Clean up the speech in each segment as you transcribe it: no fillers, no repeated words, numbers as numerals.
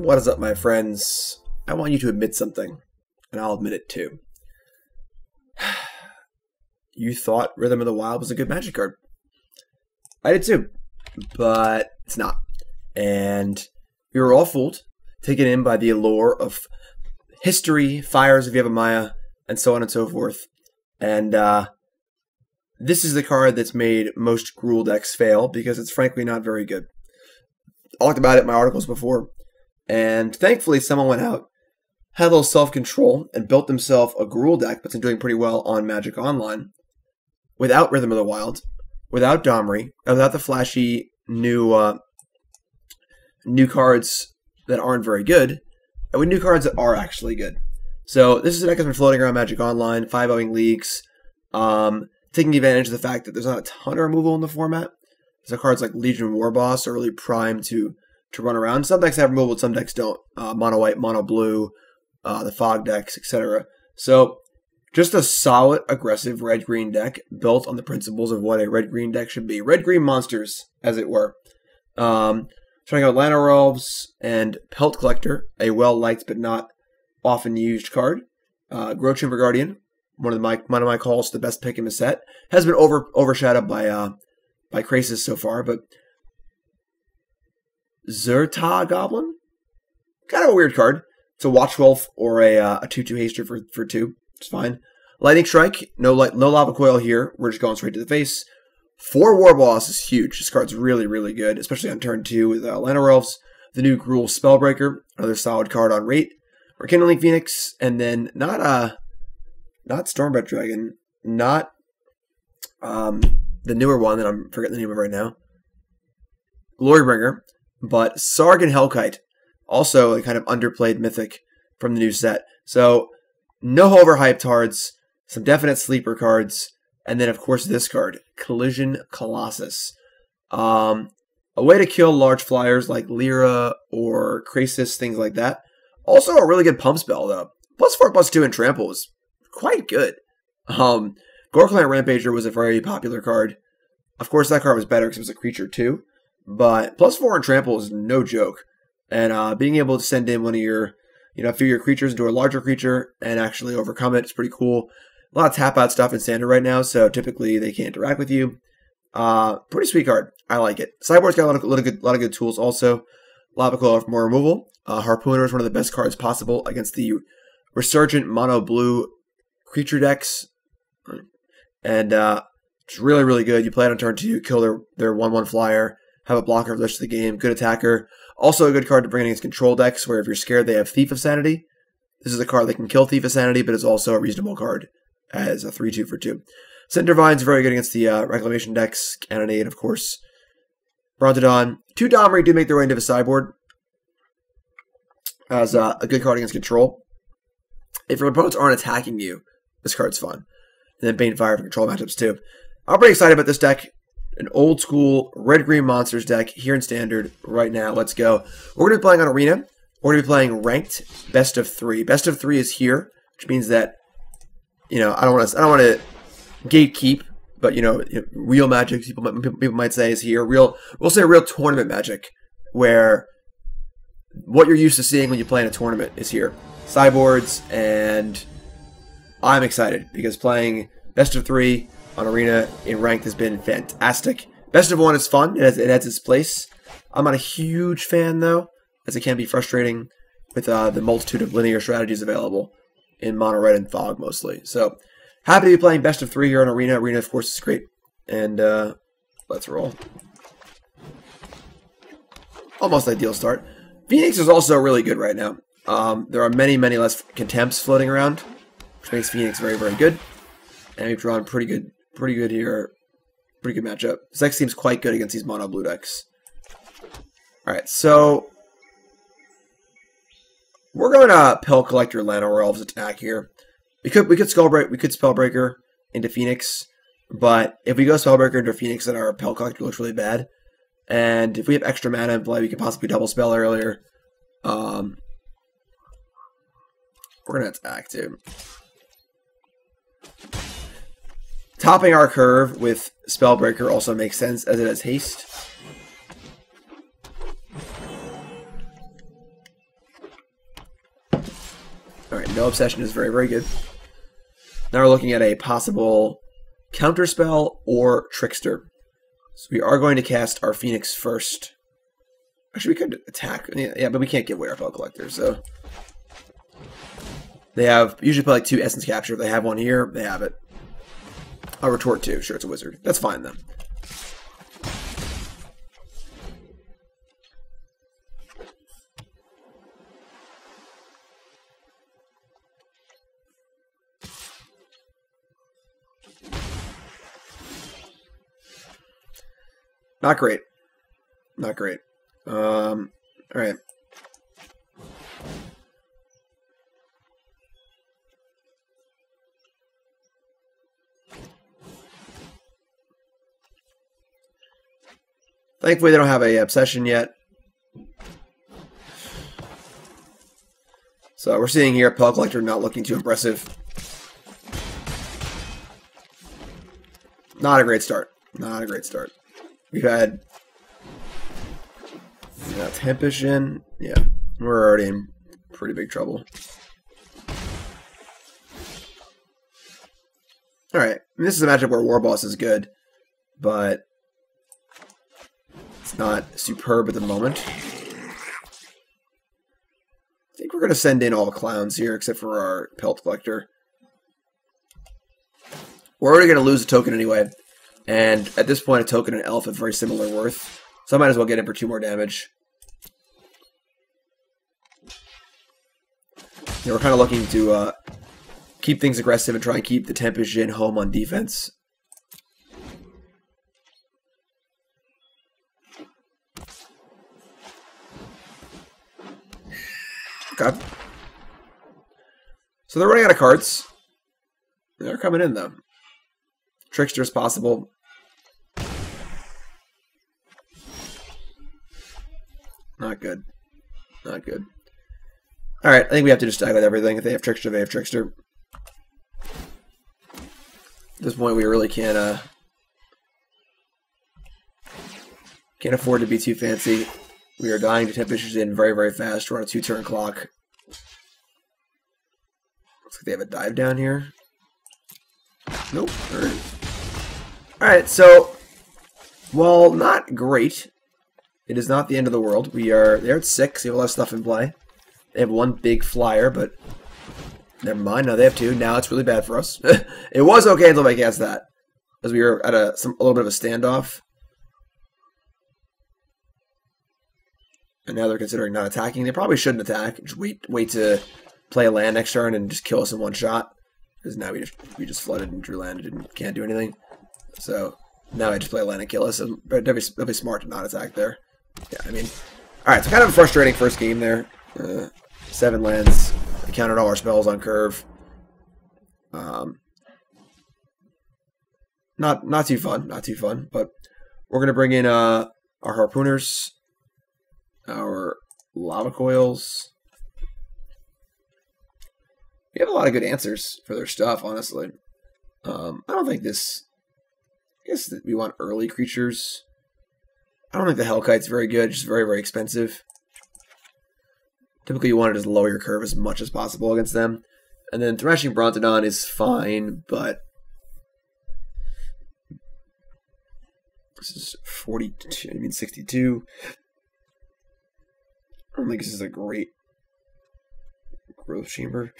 What is up, my friends? I want you to admit something, and I'll admit it too. You thought Rhythm of the Wild was a good Magic card. I did too, but it's not. And we were all fooled, taken in by the allure of history, Fires of Yavimaya, and so on and so forth. And this is the card that's made most Gruul decks fail because it's frankly not very good. I talked about it in my articles before. And thankfully, someone went out, had a little self-control, and built themselves a Gruul deck that's been doing pretty well on Magic Online, without Rhythm of the Wild, without Domri, without the flashy new cards that aren't very good, and with new cards that are actually good. So this is a deck that's been floating around Magic Online, 5-0ing leagues, taking advantage of the fact that there's not a ton of removal in the format. So cards like Legion Warboss are really primed to run around. Some decks have removal, some decks don't. Mono white, mono blue, the fog decks, etc. So just a solid, aggressive red-green deck built on the principles of what a red-green deck should be. Red-green monsters, as it were. Trying out Llanowar Elves and Pelt Collector, a well-liked but not often used card. Gruul Spellbreaker, one of my calls to the best pick in the set, has been overshadowed by Krasis so far, but Zhur-Taa Goblin? Kind of a weird card. It's a Watch Wolf or a 2/2 haster for 2. It's fine. Lightning Strike, no Lava Coil here. We're just going straight to the face. 4 Warboss is huge. This card's really, really good, especially on turn 2 with Llanowar Elves. The new Gruul Spellbreaker, another solid card on rate. Rekindling Phoenix, and then not Stormbreath Dragon, not the newer one that I'm forgetting the name of right now. Glorybringer. But Skarrgan Hellkite, also a kind of underplayed mythic from the new set. So, no overhyped cards, some definite sleeper cards, and then, of course, this card, Collision Colossus. A way to kill large flyers like Lyra or Krasis, things like that. Also, a really good pump spell, though. +4, +2, and Trample is quite good. Gorkland Rampager was a very popular card. Of course, that card was better because it was a creature, too. But +4 and Trample is no joke. And being able to send in one of your, a few of your creatures into a larger creature and actually overcome it is pretty cool. A lot of tap-out stuff in Standard right now, so typically they can't interact with you. Pretty sweet card. I like it. Sideboard's got a lot of good tools also. Lava Coil for more removal. Harpooner is one of the best cards possible against the resurgent mono-blue creature decks. And it's really, really good. You play it on turn 2, kill their 1/1 flyer. Have a blocker for the rest of the game. Good attacker. Also a good card to bring in against control decks, where if you're scared they have Thief of Sanity. This is a card that can kill Thief of Sanity, but it's also a reasonable card as a 3/2 for 2. Cindervines very good against the Reclamation decks. Cannonade, of course. Brontodon. 2 Domri do make their way into the sideboard as a good card against control. If your opponents aren't attacking you, this card's fun. And then Banefire for control matchups too. I'm pretty excited about this deck. An old school red-green monsters deck here in Standard right now. Let's go. We're going to be playing on Arena. We're going to be playing ranked best of 3. Best of 3 is here, which means that I don't want to gatekeep, but real Magic people might say is here. We'll say real tournament Magic, where what you're used to seeing when you play in a tournament is here. Sideboards, and I'm excited because playing best of 3 on Arena in ranked has been fantastic. Best of 1 is fun. It has its place. I'm not a huge fan, though, as it can be frustrating with the multitude of linear strategies available in Mono Red and Fog, mostly. So, happy to be playing best of 3 here on Arena. Arena, of course, is great. And let's roll. Almost ideal start. Phoenix is also really good right now. There are many, many less contempts floating around, which makes Phoenix very, very good. And we've drawn pretty good here. Pretty good matchup. This deck seems quite good against these mono blue decks. Alright, so we're going to Pelt Collector Llanowar Elves attack here. We could Spellbreaker into Phoenix, but if we go Spellbreaker into Phoenix, then our Pelt Collector looks really bad. And if we have extra mana in play, we could possibly double spell earlier. We're going to attack too. Topping our curve with Spellbreaker also makes sense as it has haste. Alright, no Obsession is very, very good. Now we're looking at a possible Counterspell or Trickster. So we are going to cast our Phoenix first. Actually, we could attack. Yeah, but we can't give away our Pelt Collector, so... They have usually play like 2 Essence Capture. If they have one here, they have it. I'll retort 2. Sure, it's a wizard. That's fine, then. Not great. Not great. Alright. Thankfully, they don't have a Obsession yet. So we're seeing here Pelt Collector not looking too impressive. Not a great start. Not a great start. We've had Tempest in. Yeah, we're already in pretty big trouble. Alright, this is a matchup where Warboss is good, but it's not superb at the moment. I think we're going to send in all the clowns here, except for our Pelt Collector. We're already going to lose a token anyway, and at this point a token and elf have very similar worth, so I might as well get in for 2 more damage. Yeah, we're kind of looking to keep things aggressive and try and keep the Tempest Djinn home on defense. Okay. So they're running out of cards. They're coming in, though. Trickster is possible. Not good. Not good. Alright, I think we have to just die with everything. If they have Trickster, they have Trickster. At this point, we really can't afford to be too fancy. We are dying to Tempest in very, very fast. We're on a 2-turn clock. Looks like they have a dive down here. Nope. Alright, so while not great, it is not the end of the world. They're at 6. They have a lot of stuff in play. They have 1 big flyer, but never mind. No, they have 2. Now it's really bad for us. It was okay until I cast that, because we were at a little bit of a standoff. And now they're considering not attacking. They probably shouldn't attack. Just wait to play a land next turn and just kill us in 1 shot. Because now we just flooded and drew land and can't do anything. So now I just play a land and kill us. But that'd be smart to not attack there. Yeah, I mean, all right. So kind of a frustrating first game there. 7 lands. I counted all our spells on curve. Not too fun. Not too fun. But we're gonna bring in our Harpooners. Our Lava Coils. We have a lot of good answers for their stuff, honestly. I don't think this... I guess that we want early creatures. I don't think the Hellkite's very good. It's just very, very expensive. Typically, you want to just lower your curve as much as possible against them. And then Thrashing Brontodon is fine, but... This is 42, I mean 62. I don't think this is a great growth chamber.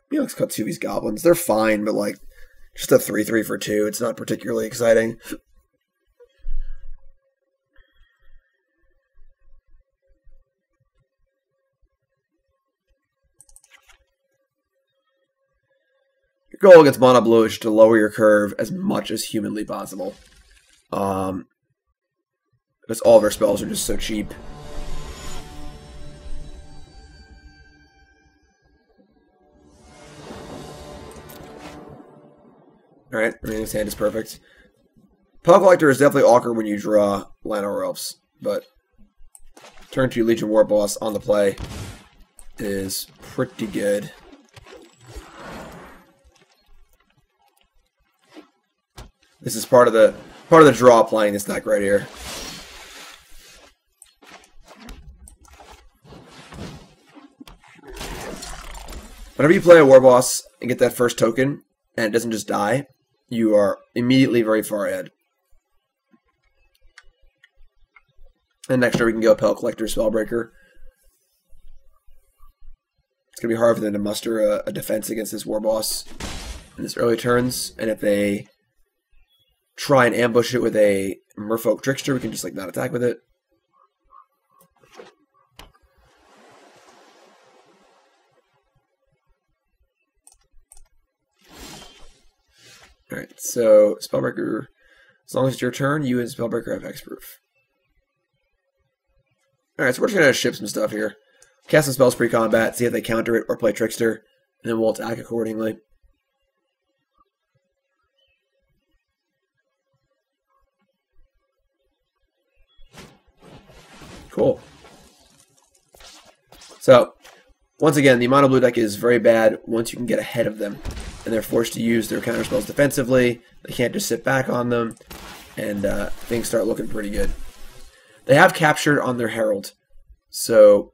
Maybe let's cut 2 of these goblins. They're fine, but like just a 3/3 for 2. It's not particularly exciting. Your goal against mono blue is to lower your curve as much as humanly possible. Because all of our spells are just so cheap. Alright, I mean, his hand is perfect. Pelt Collector is definitely awkward when you draw Llanowar Elves, but turn 2 Legion Warboss on the play is pretty good. This is part of the draw playing this deck right here. Whenever you play a Warboss and get that first token, and it doesn't just die, you are immediately very far ahead. And next turn we can go Pelt Collector, Spellbreaker. It's going to be hard for them to muster a defense against this Warboss in this early turns. And if they try and ambush it with a Merfolk Trickster, we can just like not attack with it. Alright, so Spellbreaker, as long as it's your turn, you and Spellbreaker have hexproof. Alright, so we're just going to ship some stuff here. Cast some spells pre-combat, see if they counter it or play Trickster, and then we'll attack accordingly. Cool. So, once again, the mono blue deck is very bad once you can get ahead of them, and they're forced to use their counter spells defensively. They can't just sit back on them, and things start looking pretty good. They have captured on their Herald, so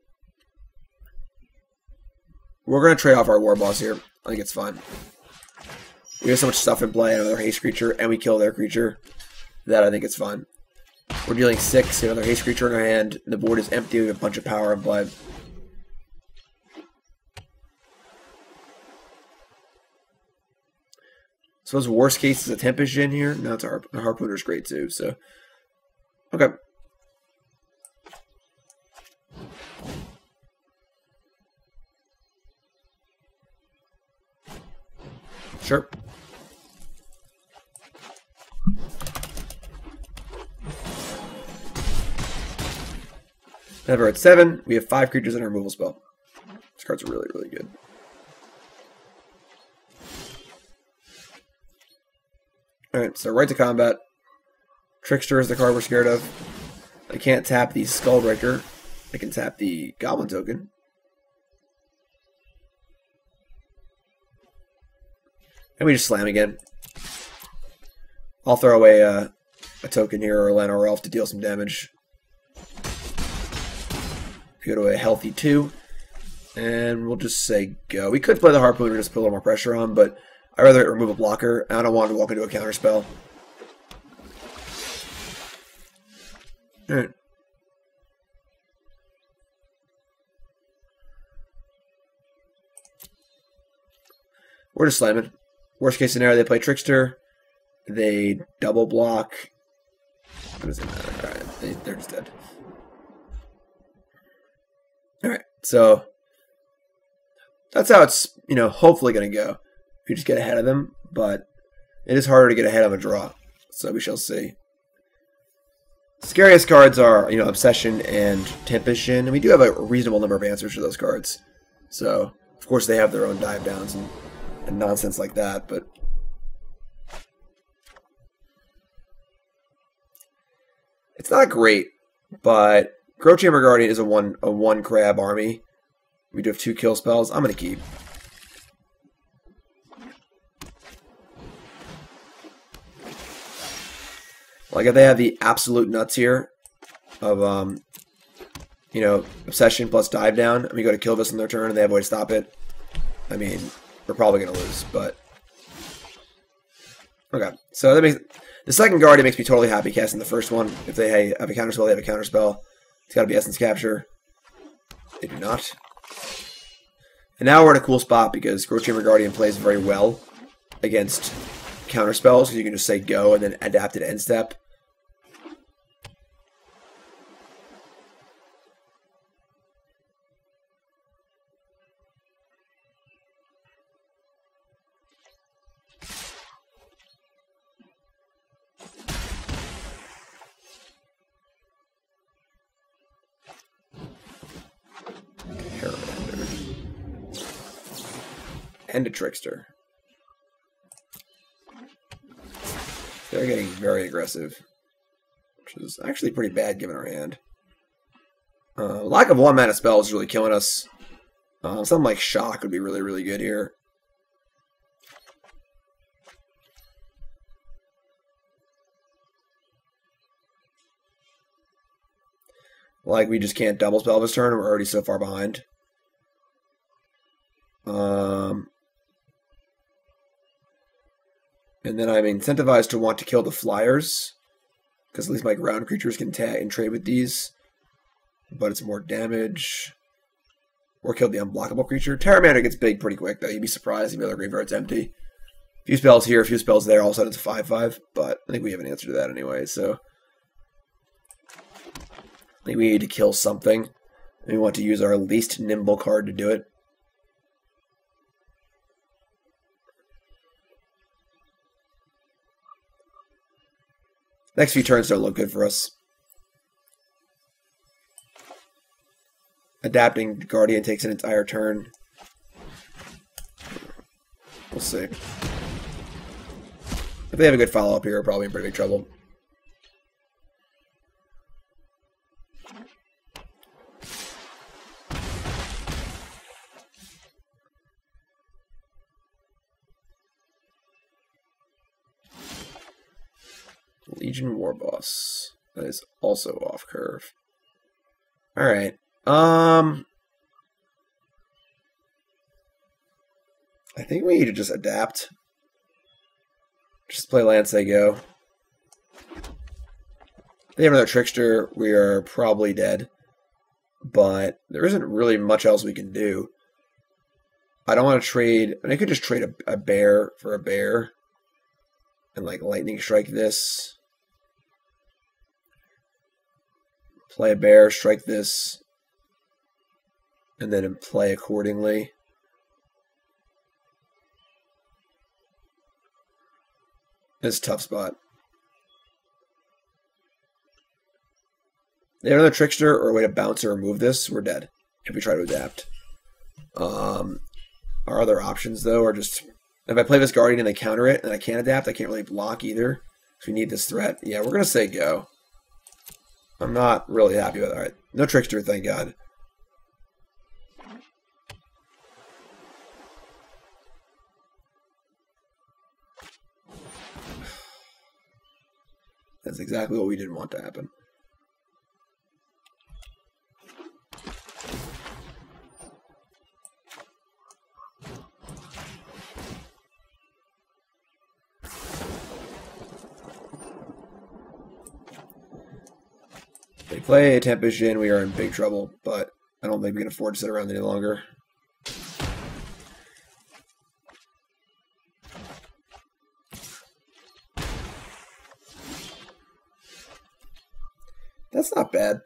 we're going to trade off our Warboss here. I think it's fine. We have so much stuff in play, another haste creature, and we kill their creature, that I think it's fine. We're dealing 6, another haste creature in our hand, and the board is empty with a bunch of power in play. So his worst case is a Tempest in here. No, it's a Harpooner's great too, so okay. Sure. Never at 7. We have 5 creatures in our removal spell. This card's really, really good. Alright, so right to combat. Trickster is the card we're scared of. I can't tap the Skullbreaker. I can tap the Goblin token. And we just slam again. I'll throw away a token here or a Llanowar Elf to deal some damage. Go to a healthy 2. And we'll just say go. We could play the Harpooner just put a little more pressure on, but I'd rather remove a blocker. I don't want to walk into a counterspell. Alright. We're just slamming. Worst case scenario, they play Trickster. They double block. What does it matter? Alright, they're just dead. Alright, so that's how it's, hopefully going to go. You just get ahead of them, but it is harder to get ahead of a draw. So we shall see. Scariest cards are, Obsession and Tempest, and we do have a reasonable number of answers to those cards. So, of course, they have their own dive downs and nonsense like that, but it's not great. But Growchamber Guardian is a one crab army. We do have 2 kill spells. I'm gonna keep. Like if they have the absolute nuts here of Obsession plus dive down, and we go to kill this on their turn and they have a way to stop it, I mean, we're probably gonna lose, but okay. So that makes the second Guardian makes me totally happy casting the first one. If they have a counterspell, they have a counterspell. It's gotta be Essence Capture. They do not. And now we're in a cool spot because Growchamber Guardian plays very well against counterspells, because you can just say go and then adapt it end step. And a Trickster. They're getting very aggressive, which is actually pretty bad given our hand. Lack of 1-mana spells is really killing us. Something like Shock would be really, really good here. Like, we just can't double spell this turn, and we're already so far behind. And then I'm incentivized to want to kill the flyers, because at least my ground creatures can tag and trade with these. But it's more damage. Or kill the unblockable creature. Terramander gets big pretty quick, though. You'd be surprised if the other graveyard's empty. A few spells here, a few spells there, all of a sudden it's a 5/5. But I think we have an answer to that anyway, so I think we need to kill something. And we want to use our least nimble card to do it. Next few turns don't look good for us. Adapting Guardian takes an entire turn. We'll see. If they have a good follow-up here, we're probably in pretty big trouble. Legion Warboss. That is also off curve. Alright. I think we need to just adapt. Just play land, say go. If they have another Trickster, we are probably dead. But there isn't really much else we can do. I don't want to trade... I mean, I could just trade a bear for a bear. And, like, lightning strike this. Play a bear, strike this. And then play accordingly. It's a tough spot. They have another Trickster or a way to bounce or remove this, we're dead if we try to adapt. Our other options, though, are just... If I play this Guardian and they counter it and I can't adapt, I can't really block either. So we need this threat. Yeah, we're going to say go. I'm not really happy with it. Alright, no Trickster, thank God. That's exactly what we didn't want to happen. If they play a Tempest in, we are in big trouble, but I don't think we can afford to sit around any longer. That's not bad.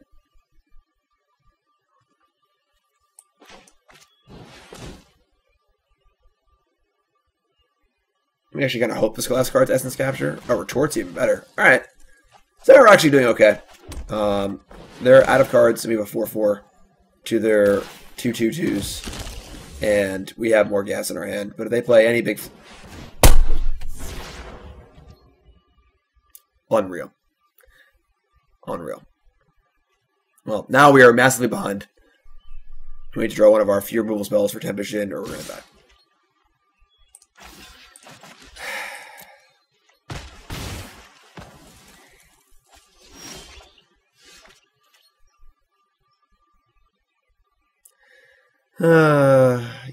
We actually kind of hope this last card's Essence Capture. Oh, Retort's even better. Alright. So we're actually doing okay. They're out of cards, so we have a 4/4 to their 2/2/2s. And we have more gas in our hand. But if they play any big... Unreal. Unreal. Well, now we are massively behind. We need to draw one of our few removal spells for Tempest in, or we're going to die.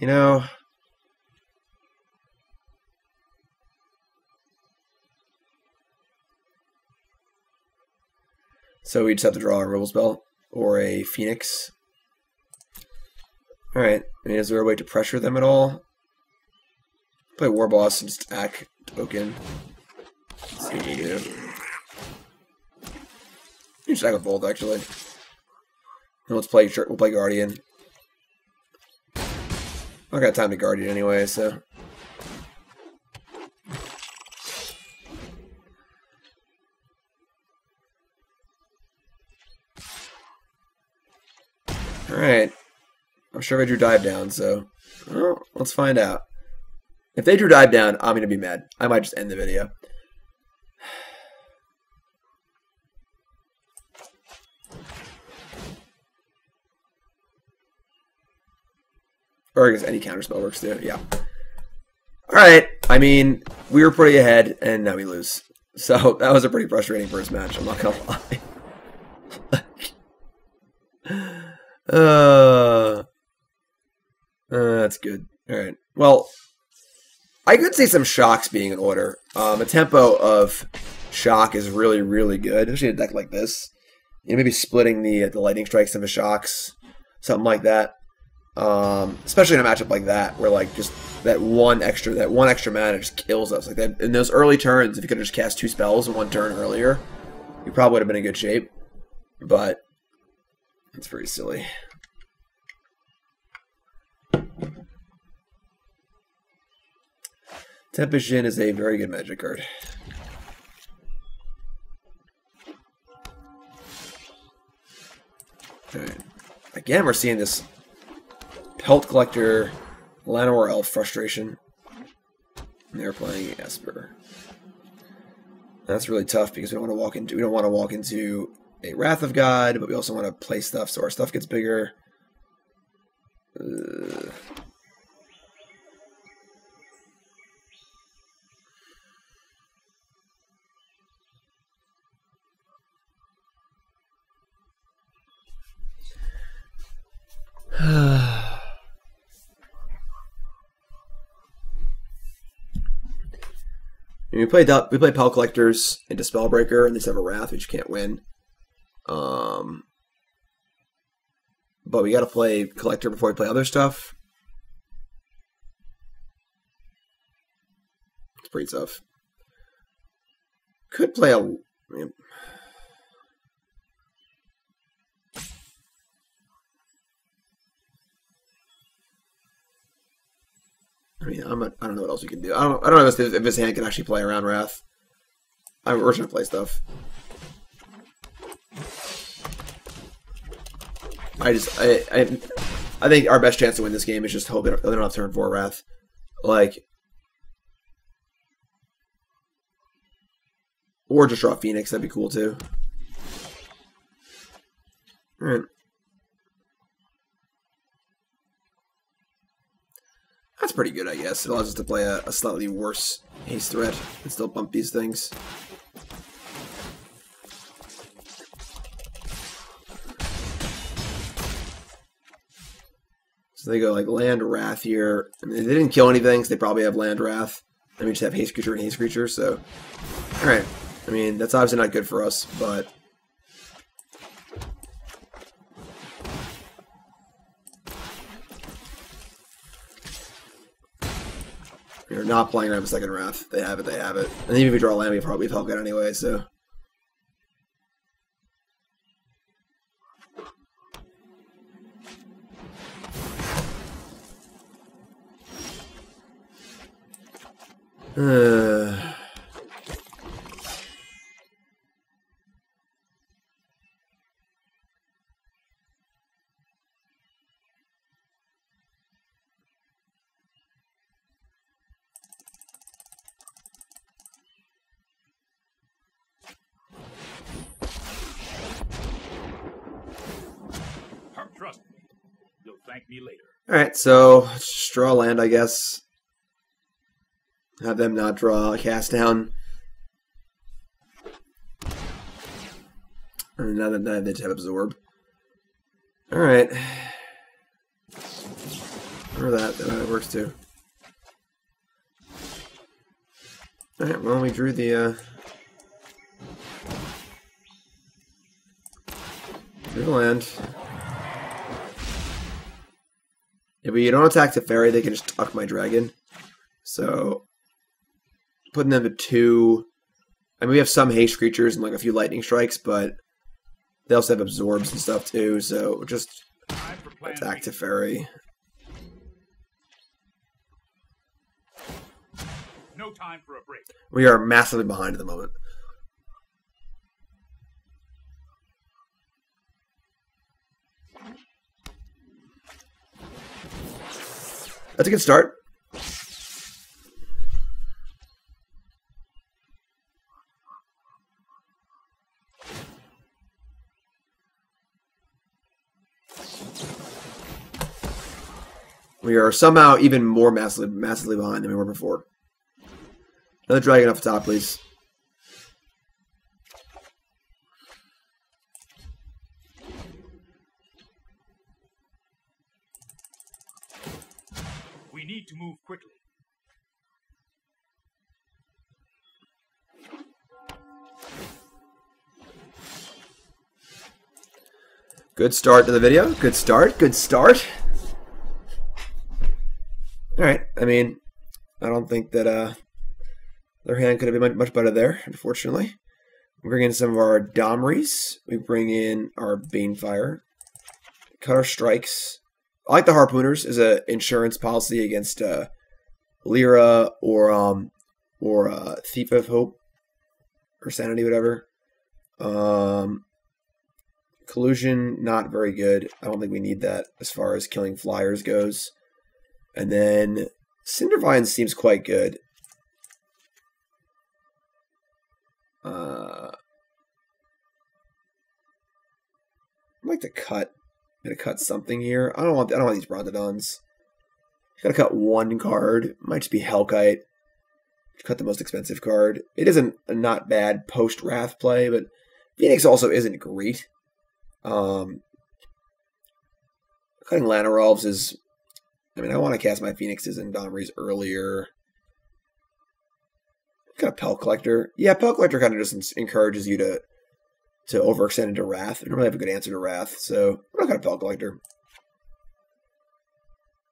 You know... So we just have to draw a removal spell or a Phoenix. Alright, I mean, is there a way to pressure them at all? Play Warboss and just act token. Let's see what we do. You just act with Bolt, actually. And we'll play Guardian. I got time to Guardian anyway, so... Alright. I'm sure I drew Dive Down, so... Well, let's find out. If they drew Dive Down, I'm going to be mad. I might just end the video. Or I guess any counterspell works too, yeah. Alright, I mean, we were pretty ahead, and now we lose. So, that was a pretty frustrating first match, I'm not going to lie. That's good. Alright. Well, I could see some shocks being in order. A tempo of shock is really, really good, especially in a deck like this. You know, maybe splitting the lightning strikes into shocks, something like that. Especially in a matchup like that, where like just that one extra mana just kills us. Like that in those early turns, if you could have just cast 2 spells in 1 turn earlier, you probably would have been in good shape. But it's pretty silly. Tempest is a very good Magic card. Alright. Again, we're seeing this Pelt Collector, Llanowar Elf frustration. And they're playing Esper. That's really tough because we don't want to walk into a Wrath of God, but we also want to play stuff so our stuff gets bigger. We play Pelt Collectors into Spellbreaker, and they just have a Wrath, which you can't win. But we got to play Collector before we play other stuff. It's pretty tough. Could play a... I mean, I don't know what else we can do. I don't know if this hand can actually play around Wrath. We're just gonna play stuff. I think our best chance to win this game is just hope they don't have turn 4 Wrath. Like, or just draw Phoenix. That'd be cool too. All right. That's pretty good, I guess. It allows us to play a slightly worse haste threat and still bump these things. So they go like land Wrath here. I mean, they didn't kill anything, so they probably have land Wrath. And we just have haste creature and haste creature, so... Alright. I mean, that's obviously not good for us, but... We're not playing around with second Wrath. They have it, they have it. And even if we draw land, we probably Hellkite anyway, so... Trust me, you'll thank me later. Alright, so let's just draw land, I guess. Have them not draw a cast down. And now that they just have absorb. Alright. Or that works too. Alright, well, we drew the land. If we don't attack the fairy, they can just tuck my dragon. So, putting them to 2. I mean, we have some haste creatures and like a few lightning strikes, but they also have absorbs and stuff too. So, just attack the fairy. No time for a break. We are massively behind at the moment. That's a good start. We are somehow even more massively behind than we were before. Another dragon off the top, please. We need to move quickly. Good start to the video. Good start. Good start. Alright, I mean, I don't think that their hand could have been much better there, unfortunately. We bring in some of our Domris. We bring in our Banefire. Cut our strikes. I like the Harpooners as an insurance policy against Lyra or Thief of Hope or Sanity, whatever. Collusion, not very good. I don't think we need that as far as killing flyers goes. And then Cindervines seems quite good. I'd like to cut. I'm gonna cut something here. I don't want these Brontodons. Gotta cut one card. Might just be Hellkite. Cut the most expensive card. It isn't a not bad post Wrath play, but Phoenix also isn't great. Cutting Llanowar Elves is. I mean, I want to cast my Phoenixes and Domris earlier. Got a Pelt Collector. Yeah, Pelt Collector kind of just encourages you to overextend into Wrath. I don't really have a good answer to Wrath, so I'm not going to Pelt Collector.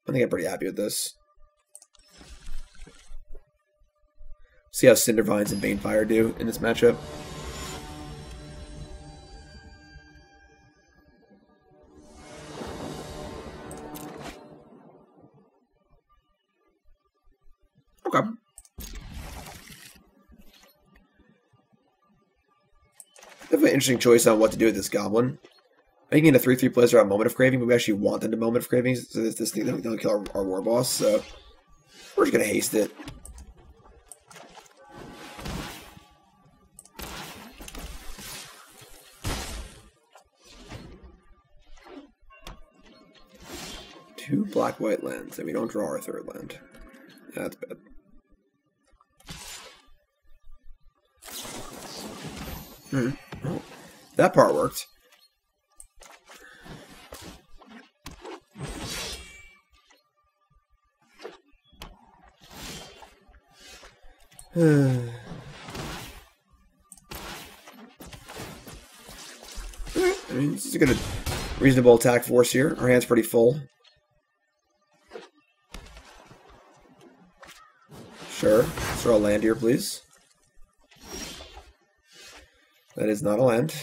I think I'm pretty happy with this. See how Cindervines and Banefire do in this matchup. Okay. Definitely an interesting choice on what to do with this Goblin. Making it a 3/3 plays around Moment of Craving, but we actually want them to Moment of Craving, so this thing doesn't kill our Warboss, so we're just going to haste it. Two black-white lands, and we don't draw our third land. Yeah, that's bad. Oh, that part worked. I mean, this is a good, reasonable attack force here. Our hand's pretty full. Sure. Let's throw a land here, please. That is not a land.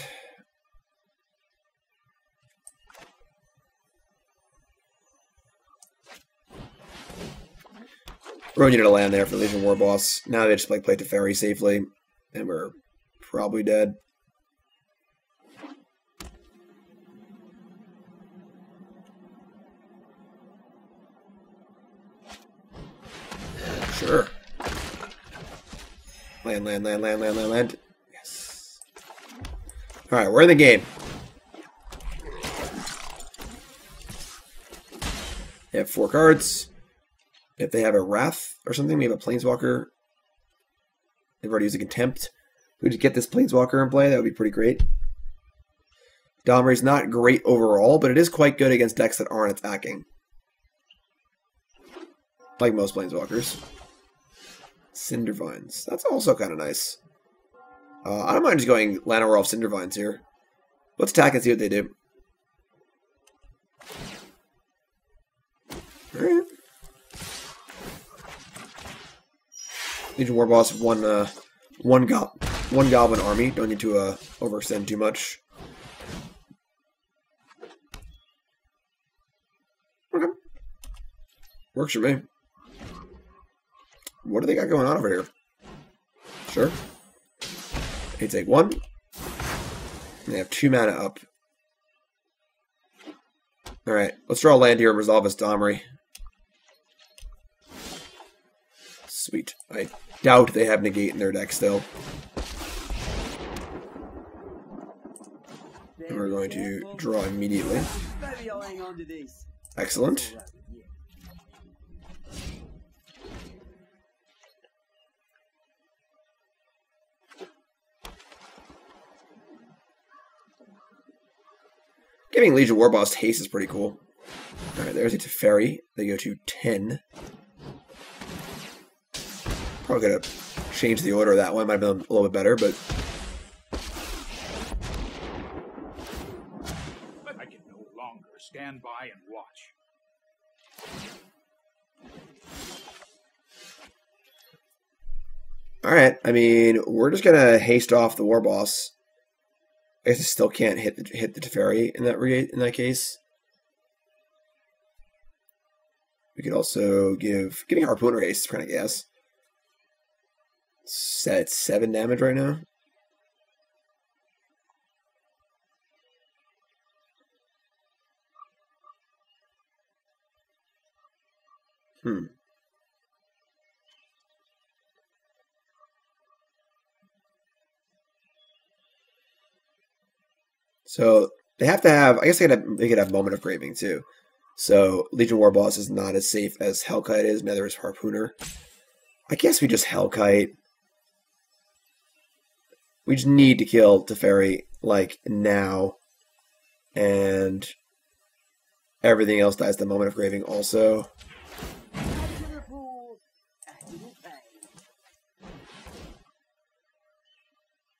Really needed a land there for Legion Warboss. Now they just play Teferi safely, and we're probably dead. Sure. Land. Yes. Alright, we're in the game. They have 4 cards. If they have a Wrath or something, we have a Planeswalker. They've already used a Contempt. If we could get this Planeswalker in play, that would be pretty great. Domri's not great overall, but it is quite good against decks that aren't attacking. Like most Planeswalkers. Cindervines. That's also kind of nice. I don't mind just going Llanowar Elves Cindervines here. Let's attack and see what they do. Alright. Legion Warboss, one Goblin army. Don't need to overextend too much. Okay. Works for me. What do they got going on over here? Sure. They take 1. They have 2 mana up. Alright, let's draw a land here and resolve this Domri. Sweet. I doubt they have Negate in their deck still. And we're going to draw immediately. Excellent. Giving Legion Warboss haste is pretty cool. Alright, there's a Teferi. They go to 10. Probably gonna change the order of that one. Might have been a little bit better, but longer stand by and watch. Alright, I mean, we're just gonna haste off the Warboss. I guess I still can't hit the Teferi in that case. We could also getting Harpooner haste, kind of guess. Set 7 damage right now. So they have to have. I guess they could have Moment of Craving too. So Legion Warboss is not as safe as Hellkite is. Neither is Harpooner. I guess we just Hellkite. We just need to kill Teferi like now, and everything else dies the Moment of Craving also.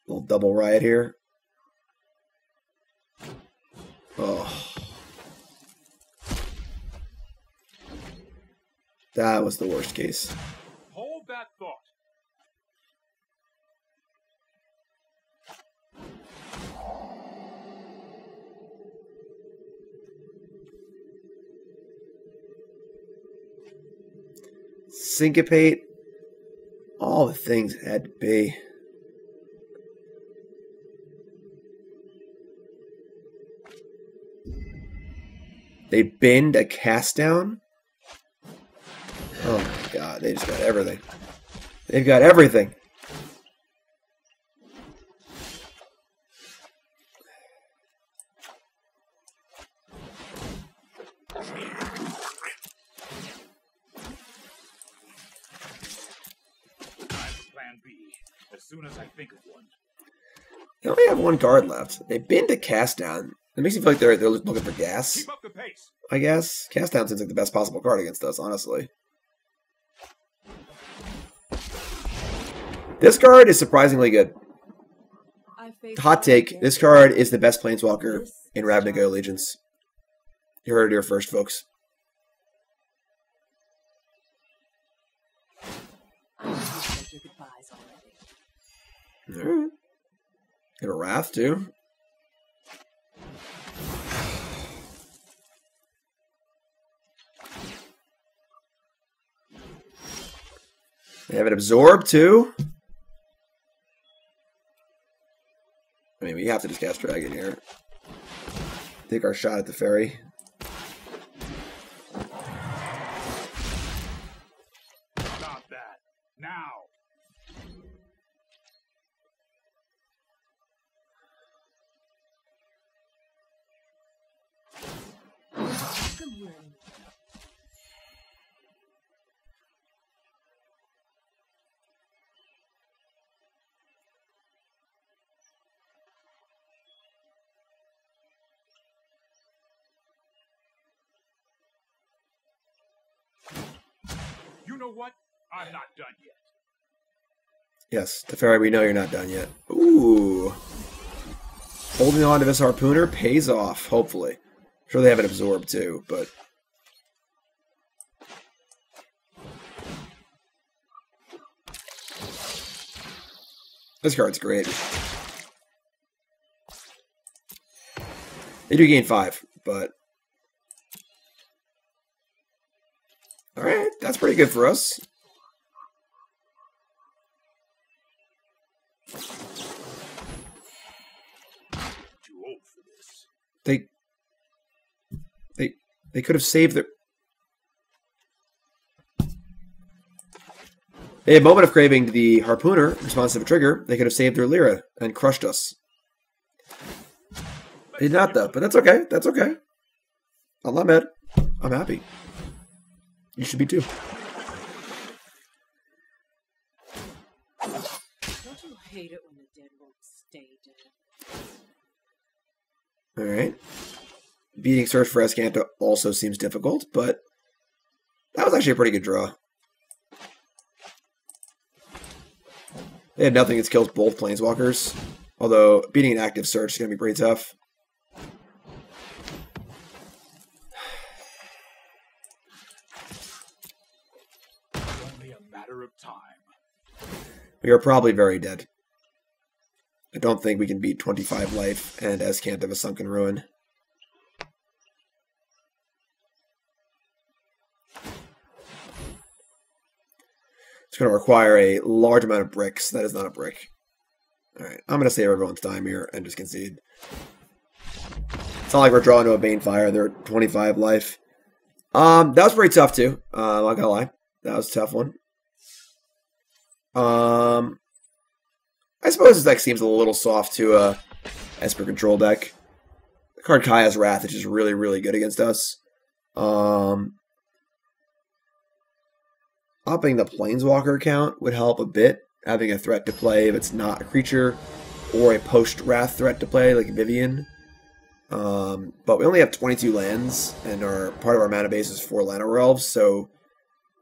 Little double riot here. Oh. That was the worst case. Hold that thought. Syncopate. All the things it had to be. They bend a cast down? Oh my god, they just got everything. They've got everything. Plan B, as soon as I think of one. They only have one card left. They bend a cast down. It makes me feel like they're looking for gas. Keep up the pace. I guess. Cast down seems like the best possible card against us, honestly. This card is surprisingly good. Hot take, this card is the best Planeswalker in Ravnica Allegiance. You heard it here first, folks. Alright. Get a Wrath, too. They have it Absorb, too. I mean, we have to just cast Dragon here. Take our shot at the Fairy. Stop that. Now. Come here. You know what? I'm not done yet. Yes, Teferi, we know you're not done yet. Ooh. Holding on to this Harpooner pays off, hopefully. I'm sure they have it Absorbed too, but... This card's great. They do gain 5, but... Alright, that's pretty good for us. Too old for this. They could have saved their... They had Moment of Craving to the Harpooner, responsive to trigger. They could have saved their Lyra and crushed us. They did not, though, but that's okay. That's okay. I'm not mad. I'm happy. You should be too. Don't you hate it when the dead won't stay dead? Alright. Beating Search for Azcanta also seems difficult, but that was actually a pretty good draw. They had nothing that kills both Planeswalkers, although beating an active Search is going to be pretty tough. matter of time. We are probably very dead. I don't think we can beat 25 life and Escant of a Sunken Ruin. It's going to require a large amount of bricks. That is not a brick. Alright, I'm going to save everyone's time here and just concede. It's not like we're drawing to a Banefire. They're at 25 life. That was pretty tough too. I'm not going to lie. That was a tough one. I suppose this deck seems a little soft to a Esper control deck. The card Kaya's Wrath is just really, really good against us. Upping the Planeswalker count would help a bit. Having a threat to play if it's not a creature, or a post-Wrath threat to play like Vivian. But we only have 22 lands, and part of our mana base is 4 Llanowar Elves, so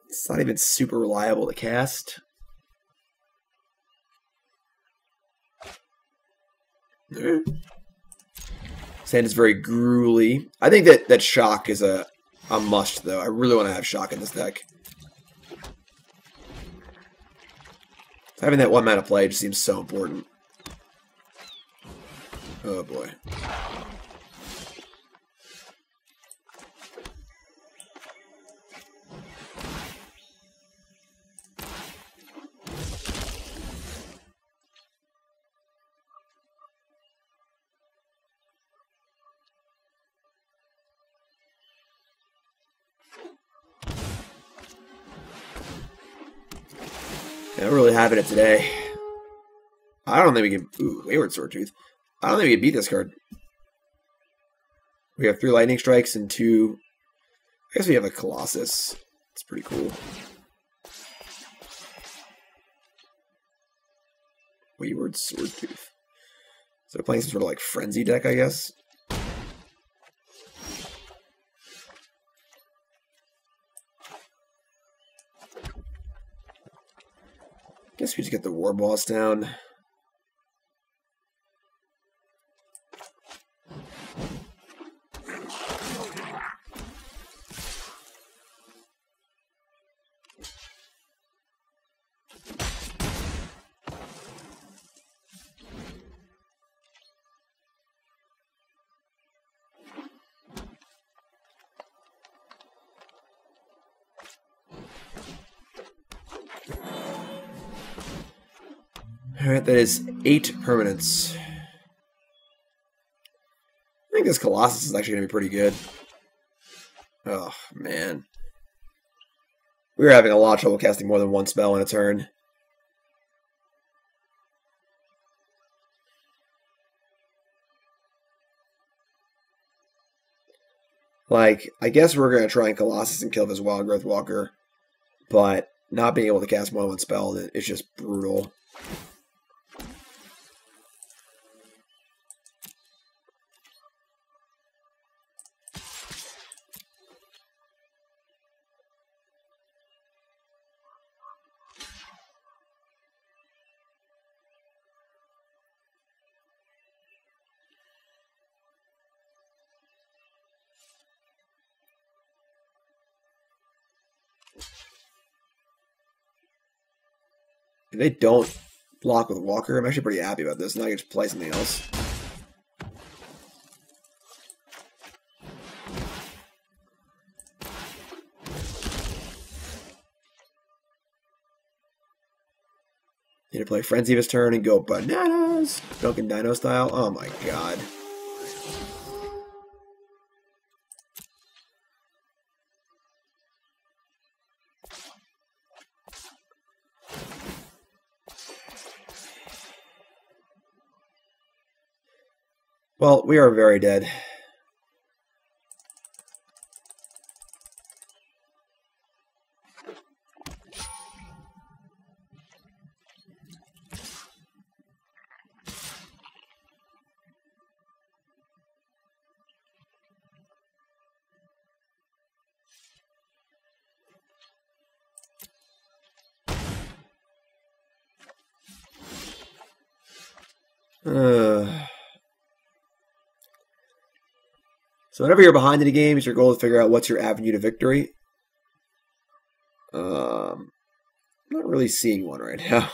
it's not even super reliable to cast. Sand is very gruely. I think that Shock is a must, though. I really want to have Shock in this deck. Having that 1 mana play just seems so important. Oh boy. Yeah, we're really having it today. I don't think we can... Ooh, Wayward Swordtooth. I don't think we can beat this card. We have 3 Lightning Strikes and 2... I guess we have a Colossus. It's pretty cool. Wayward Swordtooth. So we're playing some sort of like Frenzy deck, I guess. Guess we just get the Warboss down. Alright, that is 8 permanents. I think this Colossus is actually going to be pretty good. Oh, man. We were having a lot of trouble casting more than 1 spell in a turn. Like, I guess we're going to try and Colossus and kill this Wild Growth Walker, but not being able to cast more than 1 spell is just brutal. If they don't block with Walker, I'm actually pretty happy about this. Now I can just play something else. Need to play Frenzy this turn and go bananas. Duncan Dino style. Oh my god. Well, we are very dead. So whenever you're behind in a game, it's your goal to figure out what's your avenue to victory. I'm not really seeing one right now.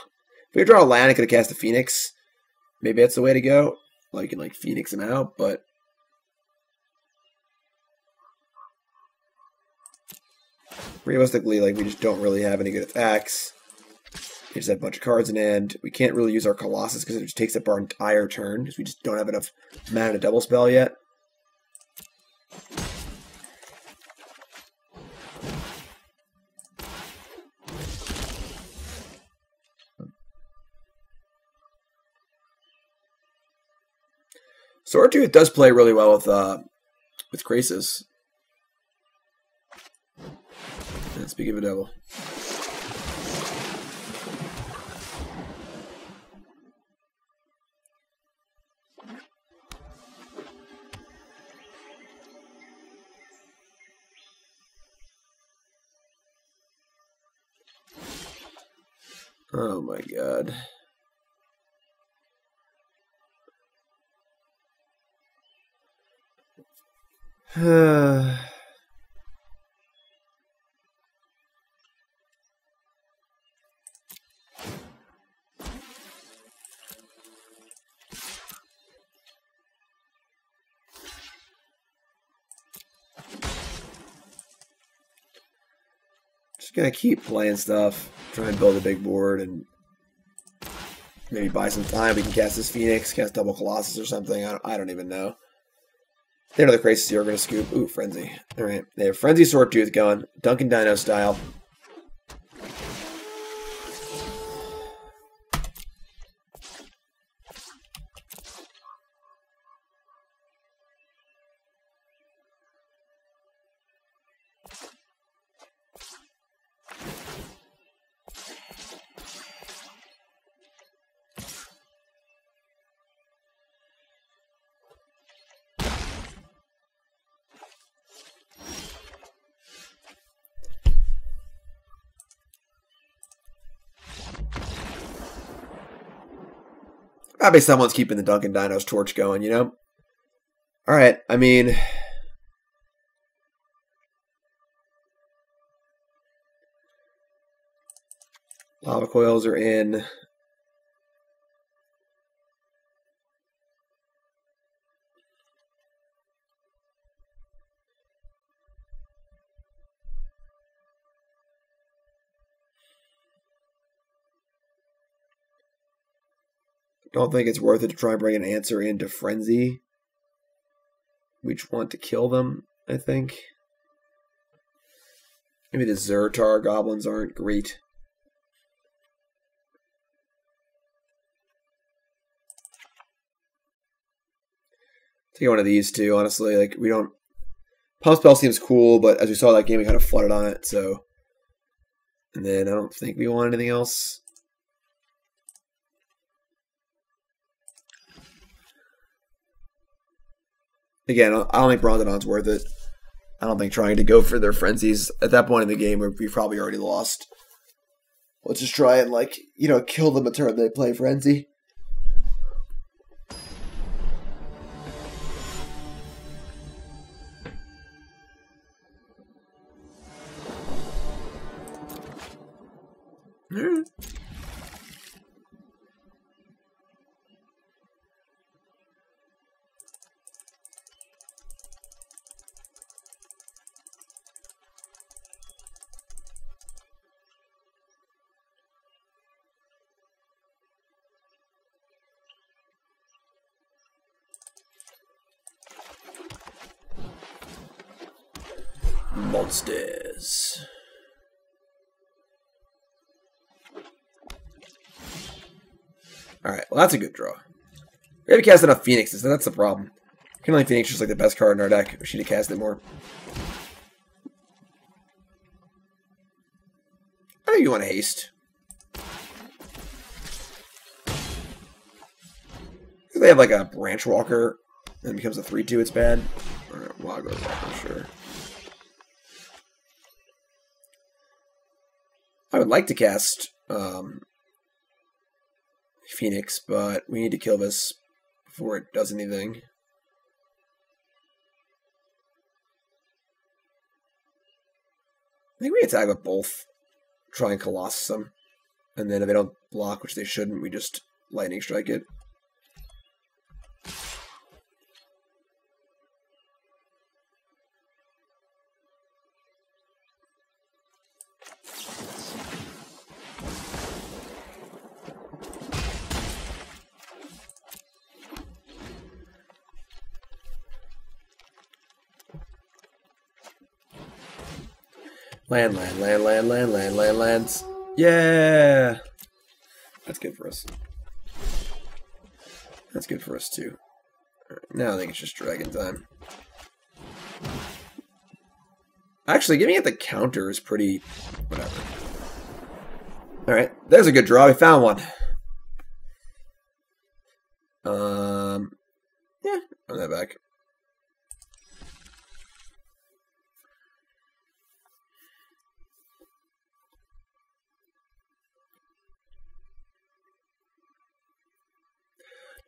If we draw a land, I could have cast a Phoenix. Maybe that's the way to go. Well, you can like Phoenix him out, but realistically, like we just don't really have any good attacks. We just have a bunch of cards in hand. We can't really use our Colossus because it just takes up our entire turn because we just don't have enough mana to double spell yet. Swordtooth does play really well with Krasis. Speaking of a devil. Oh my god. Just gonna keep playing stuff, try and build a big board, and maybe buy some time. We can cast this Phoenix, cast double Colossus or something. I don't even know. They're another Krasis here. We're gonna scoop. Ooh, Frenzy. All right, they have Frenzy Swordtooth going, Duncan Dino style. Probably someone's keeping the Duncan Dino's torch going, you know? Alright, I mean... Lava Coils are in. Don't think it's worth it to try and bring an answer into Frenzy. We just want to kill them, I think. Maybe the Zhur-Taa Goblins aren't great. Take one of these two, honestly. Like, we don't... Pump Spell seems cool, but as we saw that game, we kind of flooded on it, so... And then I don't think we want anything else. Again, I don't think Brontodon's worth it. I don't think trying to go for their frenzies at that point in the game we've probably already lost. Let's just try and, like, you know, kill them a turn they play frenzy. Monsters. Alright, well that's a good draw. We haven't cast enough Phoenixes, that's the problem. Rekindling Phoenix is just like the best card in our deck. We should have cast it more. I think you want to haste. If they have like a Branch Walker and it becomes a 3-2, it's bad. Alright, well I'll go with that for sure. I would like to cast Phoenix, but we need to kill this before it does anything. I think we attack with both. Try and Colossus them. And then if they don't block, which they shouldn't, we just lightning strike it. Lands. Yeah! That's good for us. That's good for us, too. Right, now I think it's just dragon time. Actually, giving it the counter is pretty... whatever. Alright, there's a good draw. We found one. Yeah, run that back.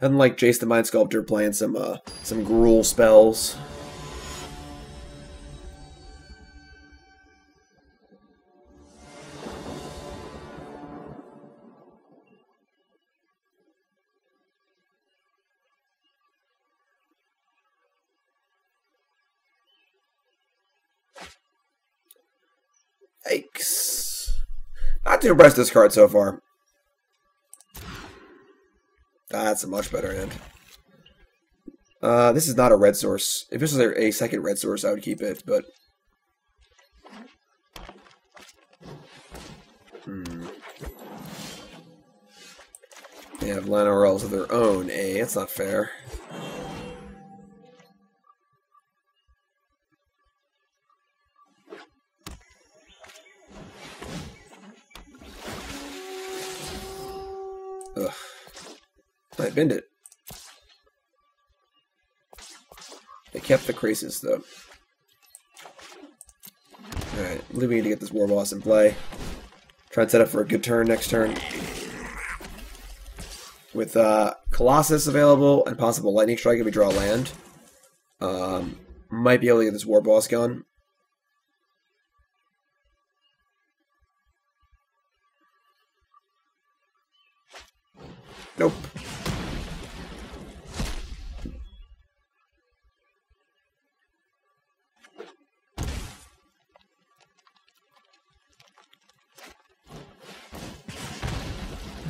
Unlike Jace the Mind Sculptor playing some Gruul spells. Yikes. Not too impressed with this card so far. That's a much better hand. This is not a red source. If this was a second red source, I would keep it, but... They have Llanowar Elves of their own, eh? That's not fair. Ugh. I binned it. They kept the Krasis, though. Alright, we need to get this Warboss in play. Try and set up for a good turn next turn. With Colossus available and possible Lightning Strike if we draw a land. Might be able to get this Warboss going. Nope.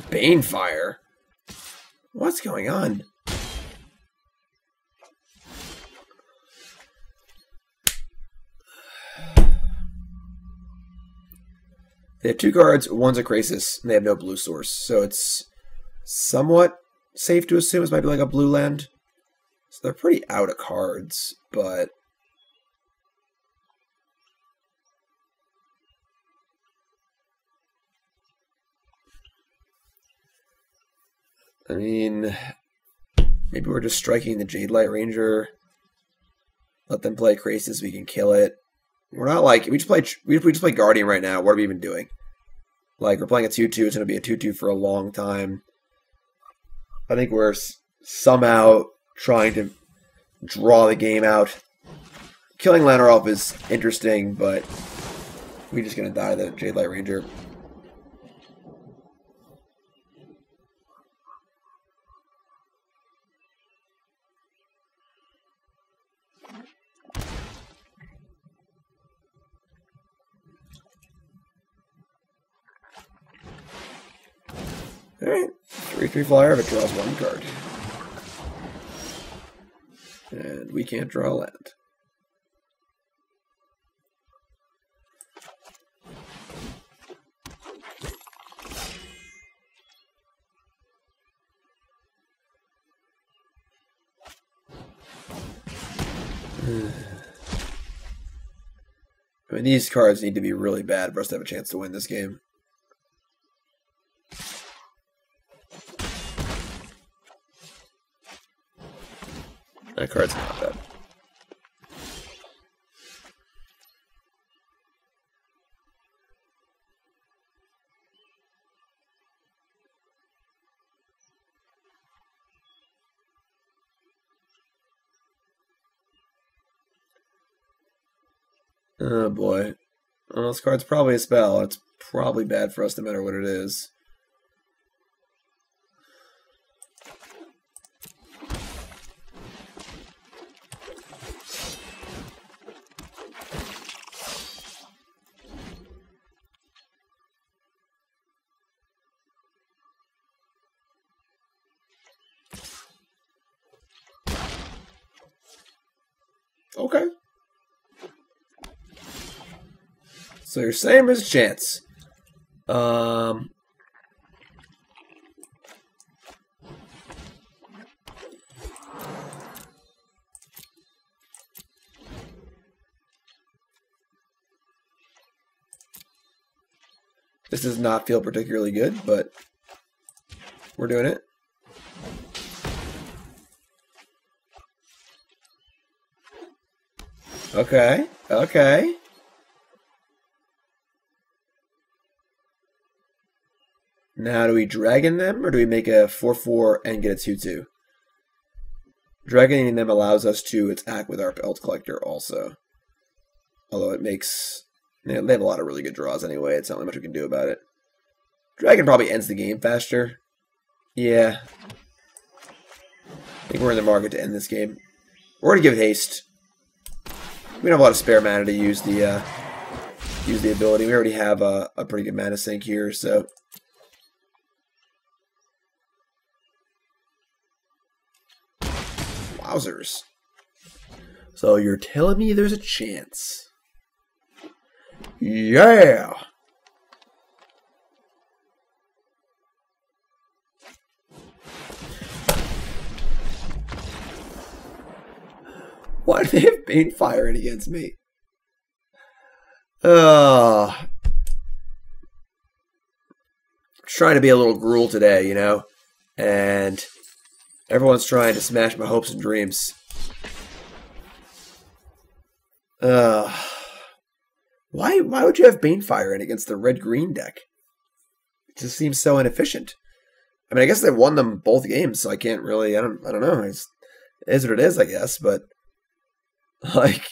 Banefire? What's going on? They have two cards, one's a Krasis, and they have no blue source, so it's somewhat safe to assume this might be like a blue land. So they're pretty out of cards, but... I mean, maybe we're just striking the Jade Light Ranger. Let them play Krasis, we can kill it. We're not like, we just play Guardian right now, what are we even doing? Like, we're playing a 2-2, it's going to be a 2-2 for a long time. I think we're somehow trying to draw the game out. Killing Llanowar Elf is interesting, but we're just going to die to the Jade Light Ranger. Alright, 3/3 flyer if it draws one card. And we can't draw a land. I mean, these cards need to be really bad for us to have a chance to win this game. That card's not bad. Oh boy. Well, this card's probably a spell. It's probably bad for us no matter what it is. Okay. So you're saying there's a chance. This does not feel particularly good, but we're doing it. Okay, okay. Now, do we dragon them, or do we make a 4/4 and get a 2/2? Dragoning them allows us to attack with our Pelt Collector also. Although it makes... They have a lot of really good draws anyway. It's not really much we can do about it. Dragon probably ends the game faster. Yeah. I think we're in the market to end this game. We're going to give it haste. We don't have a lot of spare mana to use the ability. We already have a pretty good mana sink here, so... Wowzers. So you're telling me there's a chance? Yeah! Why do they have Banefire in against me? Trying to be a little Gruul today, you know? And everyone's trying to smash my hopes and dreams. Why would you have Banefire in against the red-green deck? It just seems so inefficient. I mean, I guess they won them both games, so I can't really... I don't know. It is what it is, I guess, but... Like...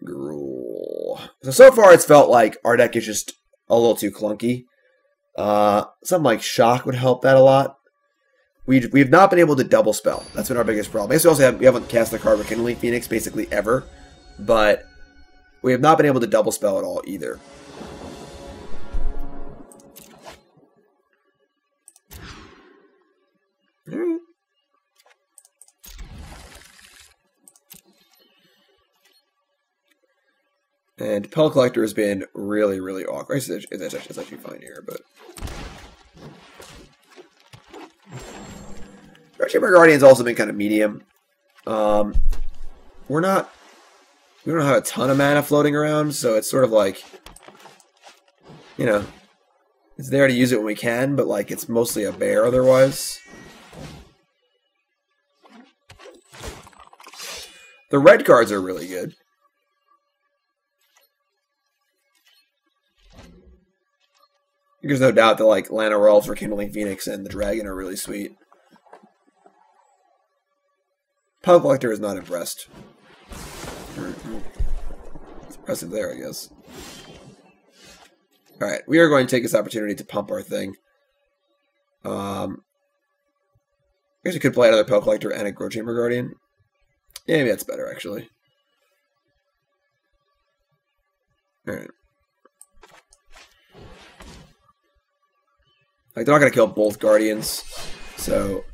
Gruul. So far, it's felt like our deck is just a little too clunky. Something like Shock would help that a lot. We've not been able to double spell. That's been our biggest problem. I guess we haven't cast the card Rekindling Phoenix basically ever, but we have not been able to double spell at all either. And Pelt Collector has been really, really awkward. It's actually fine here, but... Chamber Guardian's also been kind of medium. We don't have a ton of mana floating around, so it's sort of like, you know, it's there to use it when we can, but like it's mostly a bear otherwise. The red cards are really good. There's no doubt that like Llanowar Elves, Rekindling Phoenix, and the Dragon are really sweet. Pelt Collector is not impressed. It's impressive there, I guess. Alright, we are going to take this opportunity to pump our thing. I guess we could play another Pelt Collector and a Grow Chamber Guardian. Yeah, maybe that's better, actually. Alright. Like, they're not going to kill both Guardians, so...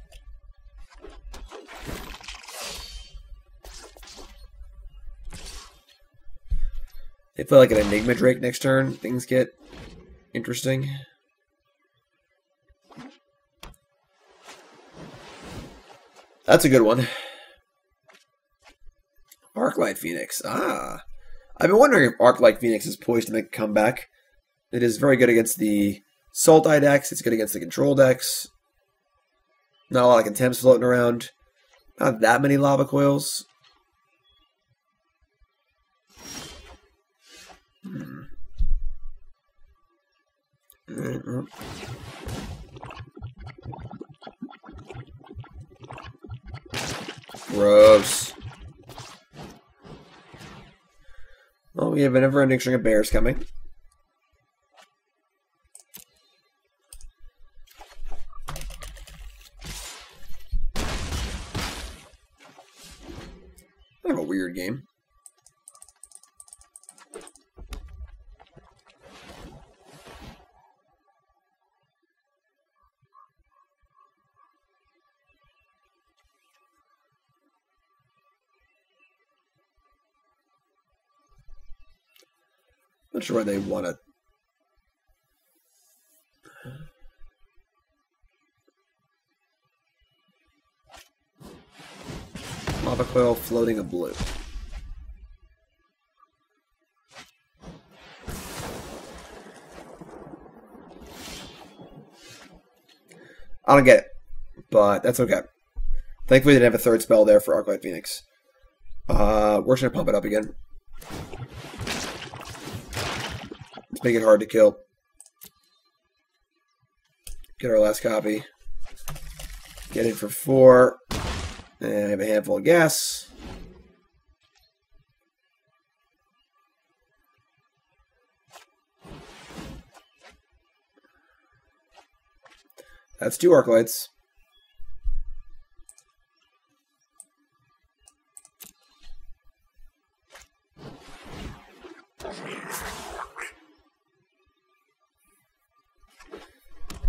They play like an Enigma Drake next turn. Things get interesting. That's a good one. Arclight Phoenix. Ah. I've been wondering if Arclight Phoenix is poised to make a comeback. It is very good against the Sultai decks. It's good against the control decks. Not a lot of contempts floating around. Not that many Lava Coils. Gross. Well, we have a never-ending string of bears coming. Kind of a weird game. Not sure why they want to. Lava Coil floating a blue. I don't get it, but that's okay. Thankfully, they didn't have a third spell there for Arclight Phoenix. We're just going to pump it up again. Let's make it hard to kill. Get our last copy. Get in for 4. And I have a handful of gas. That's 2 Arclights.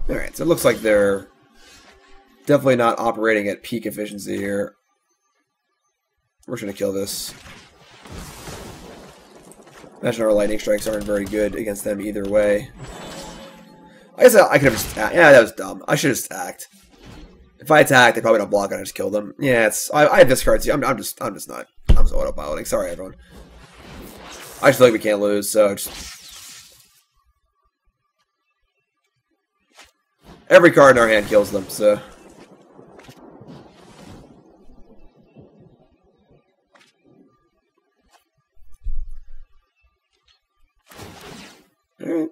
Alright, so it looks like they're definitely not operating at peak efficiency here. We're just going to kill this. Imagine our lightning strikes aren't very good against them either way. I guess I could have just attacked. Yeah, that was dumb. I should have just attacked. If I attacked, they probably don't block and I just kill them. Yeah, it's I have this card too. I'm just not. I'm just autopiloting. Sorry, everyone. I just feel like we can't lose, so just every card in our hand kills them, so. Alright.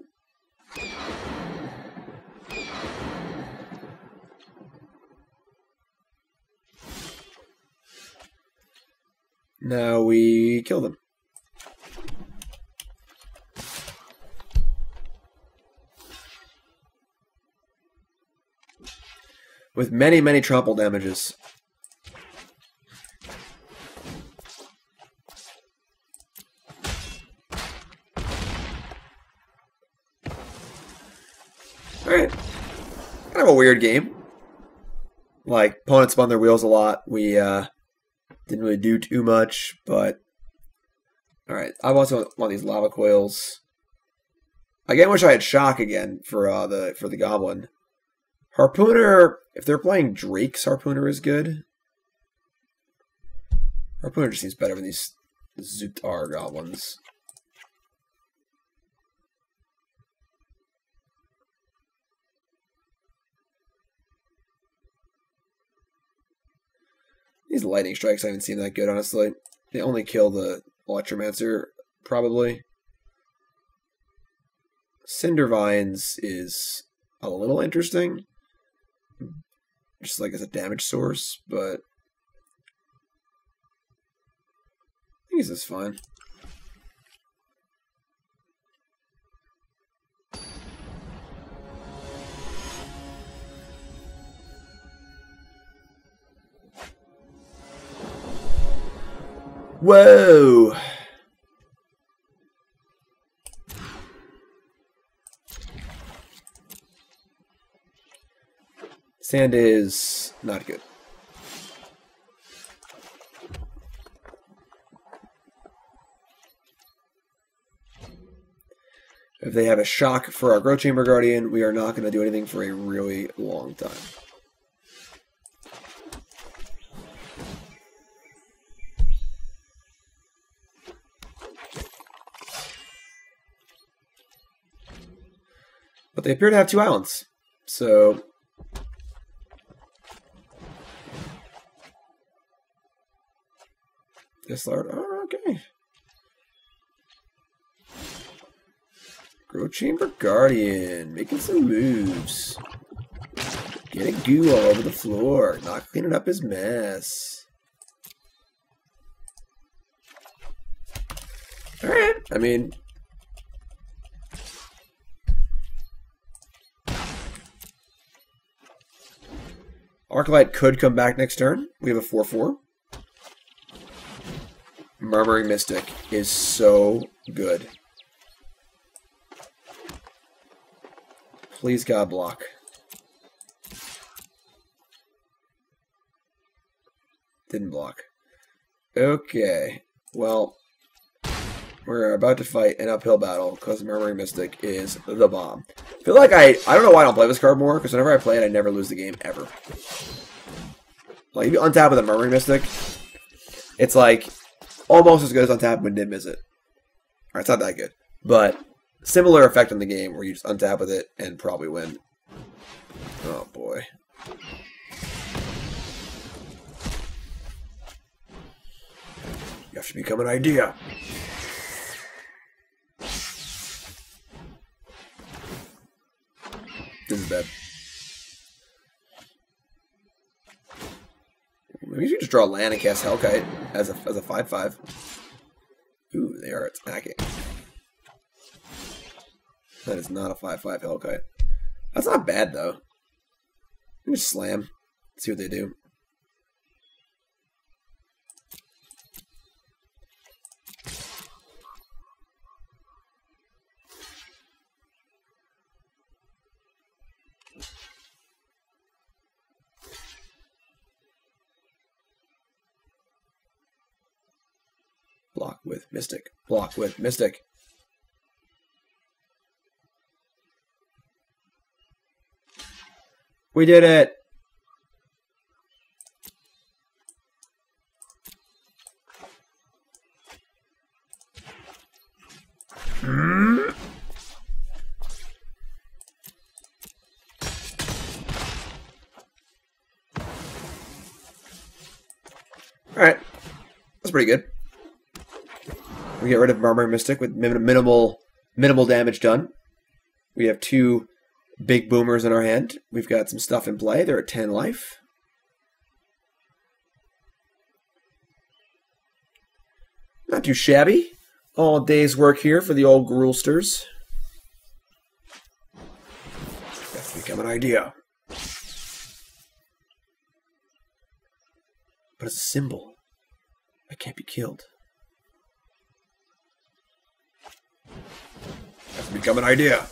Now we kill them. With many, many trample damages. Alright. Kind of a weird game. Like, opponents spun their wheels a lot. We didn't really do too much, but alright. I also want these lava coils. Again, wish I had shock again for the goblin. Harpooner, if they're playing Drake's Harpooner is good. Harpooner just seems better than these Zhur-Taa goblins. These lightning strikes I haven't seen that good, honestly. They only kill the Electromancer, probably. Cindervines is a little interesting. Just like as a damage source, but I think this is fine. Whoa! Sand is not good. If they have a shock for our Growth Chamber Guardian, we are not going to do anything for a really long time. But they appear to have 2 islands, so this Lord, oh, okay. Growth Chamber Guardian, making some moves. Getting goo all over the floor, not cleaning up his mess. Alright, I mean, Arclight could come back next turn. We have a 4/4. Murmuring Mystic is so good. Please God block. Didn't block. Okay. Well, We're about to fight an uphill battle because Murmuring Mystic is the bomb. I feel like I don't know why I don't play this card more, because whenever I play it, I never lose the game, ever. Like, if you untap with a Murmuring Mystic, it's like almost as good as untap when Nim is it. Alright, it's not that good. But similar effect in the game where you just untap with it and probably win. Oh boy. You have to become an idea. This is bad. Maybe you should just draw land and cast Hellkite as a 5/5. Ooh, they are attacking. That is not a 5/5 Hellkite. That's not bad though. Let me just slam. See what they do. Block with Mystic. Block with Mystic. We did it! Alright. That's pretty good. We get rid of Murmuring Mystic with minimal damage done. We have 2 big boomers in our hand. We've got some stuff in play. They're at 10 life. Not too shabby. All day's work here for the old Gruulsters. That's become an idea. But it's a symbol. I can't be killed. That's become an idea.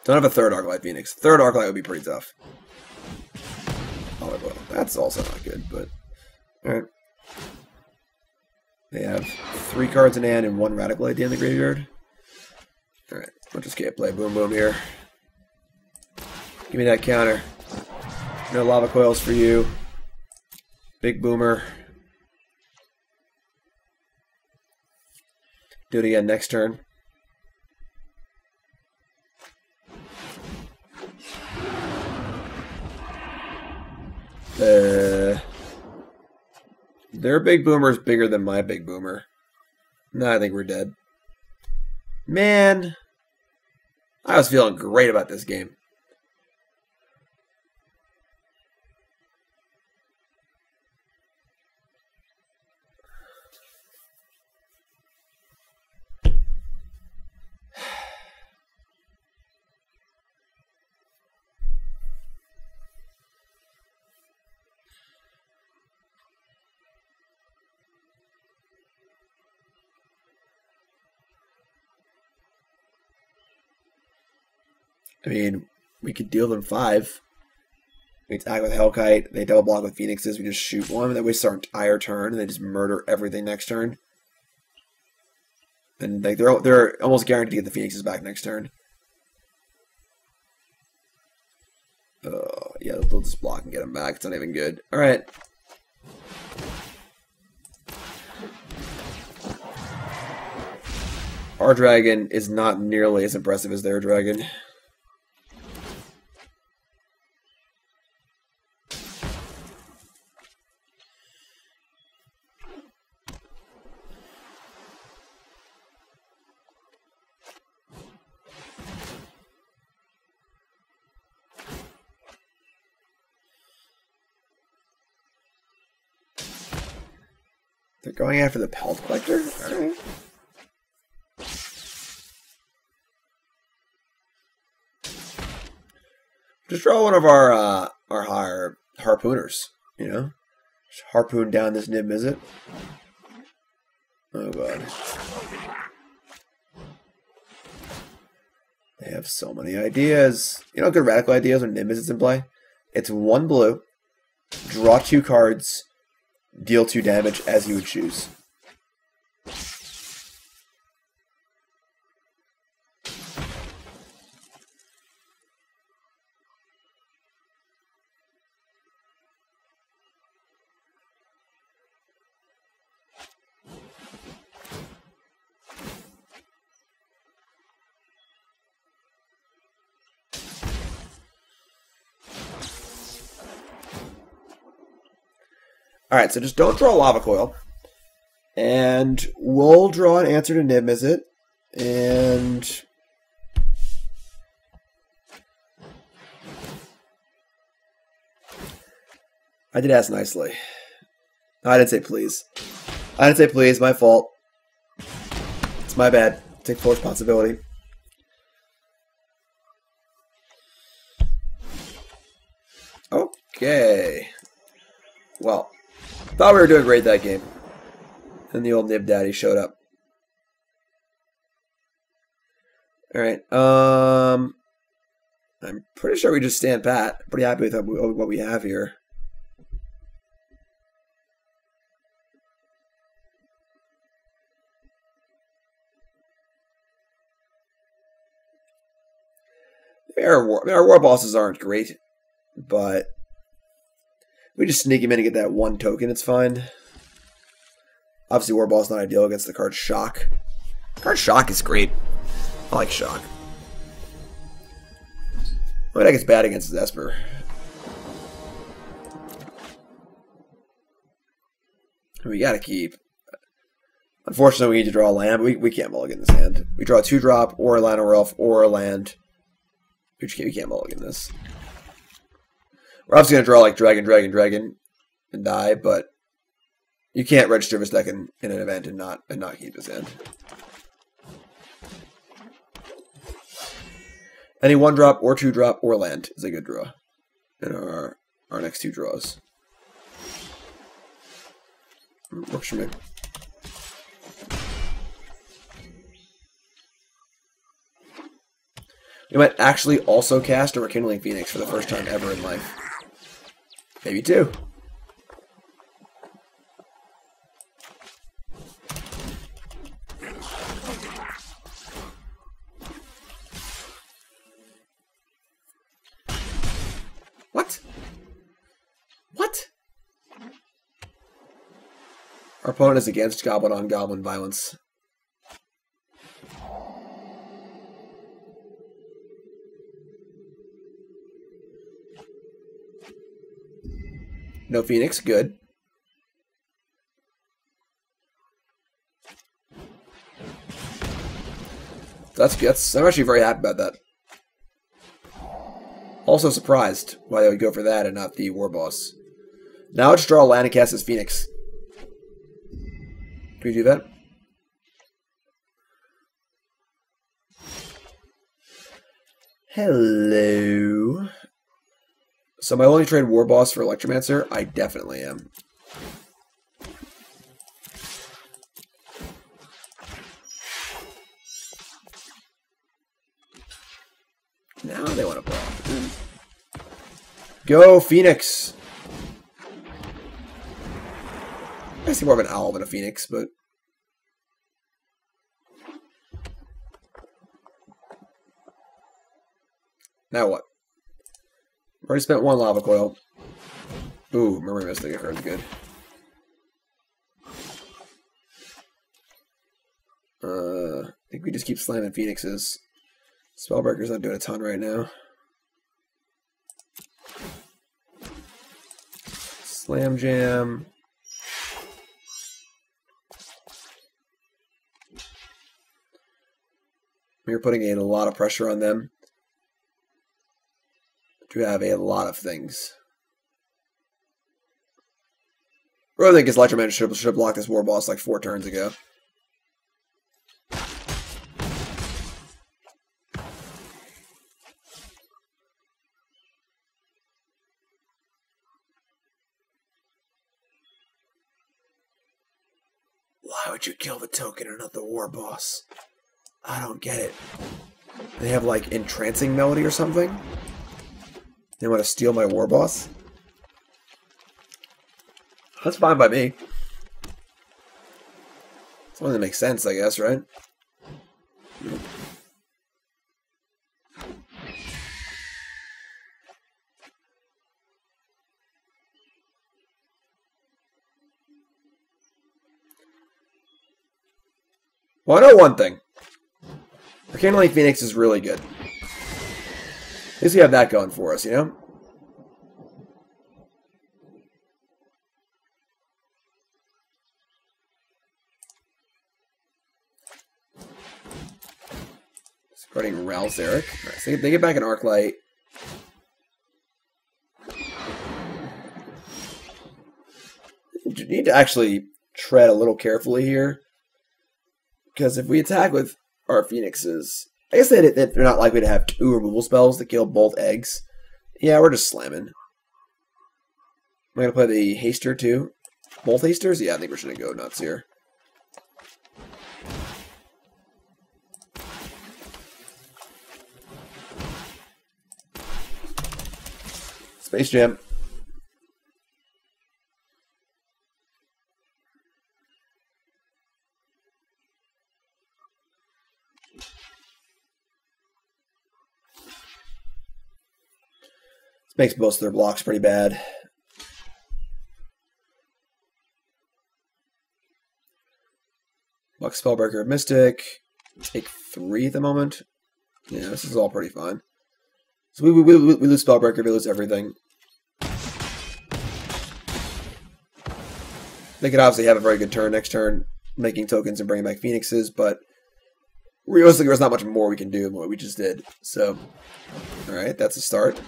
Don't have a third Arclight Phoenix. Third Arclight would be pretty tough. Oh, well, that's also not good, but... Alright. They have 3 cards in hand and 1 Radical Idea in the graveyard. Alright, we'll just can't play Boom Boom here. Give me that counter. No Lava Coils for you. Big Boomer. Do it again next turn. Their big boomer is bigger than my big boomer. No, I think we're dead. Man, I was feeling great about this game. I mean, we could deal them 5. We attack with Hellkite. They double block with Phoenixes. We just shoot one. And then we start our entire turn. And they just murder everything next turn. And like they're almost guaranteed to get the Phoenixes back next turn. Yeah, they'll just block and get them back. It's not even good. All right. Our dragon is not nearly as impressive as their dragon. They're going after the Pelt Collector? Alright. Just draw one of our higher harpooners, you know? Just harpoon down this nib, is it? Oh god. They have so many ideas. You know how good radical ideas when Nimbus is in play? It's 1 blue, draw 2 cards, deal 2 damage as you would choose. Alright, so just don't draw Lava Coil. And we'll draw an answer to Nib, is it? And I did ask nicely. I didn't say please. I didn't say please, my fault. It's my bad. Take full responsibility. Okay. Well, thought we were doing great that game. And the old Nib Daddy showed up. Alright, I'm pretty sure we just stand pat. Pretty happy with what we have here. Our war bosses aren't great, but we just sneak him in and get that 1 token, it's fine. Obviously, war boss not ideal against the card Shock. Card Shock is great. I like Shock. My deck is bad against Esper. We gotta keep. Unfortunately, we need to draw a land. We can't mulligan this hand. We draw a 2-drop, or a Llanowar Elf, or a land. We can't mulligan this. We're obviously going to draw like Dragon, and die, but you can't register this deck in an event and not keep this hand. Any 1-drop or 2-drop or land is a good draw in our next 2 draws. Works for me. We might actually also cast a Rekindling Phoenix for the first time ever in life. Maybe 2. What? What? Our opponent is against Goblin on Goblin violence. No Phoenix, good. I'm actually very happy about that. Also surprised why they would go for that and not the Warboss. Now let's draw a land and cast as Phoenix. Can we do that? Hello. So am I willing to trade Warboss for Electromancer? I definitely am. Now they want to block. Go, Phoenix! I see more of an owl than a Phoenix, but... Now what? Already spent 1 Lava Coil. Ooh, Memory Mystic card's good. I think we just keep slamming Phoenixes. Spellbreaker's not doing a ton right now. Slam Jam. We're putting a lot of pressure on them to have a lot of things. I really think his Electroman should have blocked this Warboss like 4 turns ago. Why would you kill the token and not the Warboss? I don't get it. They have like Entrancing Melody or something? They want to steal my Warboss? That's fine by me. It's only that makes sense, I guess, right? Well, I know one thing. Rekindling Phoenix is really good. At least we have that going for us, you know? Starting Ral's Eric. Right, so they get back an Arclight. You need to actually tread a little carefully here. Because if we attack with our Phoenixes, I guess they're not likely to have 2 removal spells that kill both eggs. Yeah, we're just slamming. Am I going to play the Haster too? Both Hasters? Yeah, I think we're just going to go nuts here. Space Jam. This makes most of their blocks pretty bad. Luck Spellbreaker Mystic. Take 3 at the moment. Yeah, this is all pretty fine. So we lose Spellbreaker, we lose everything. They could obviously have a very good turn next turn, making tokens and bringing back Phoenixes, but realistically there's not much more we can do than what we just did. So, alright, that's a start.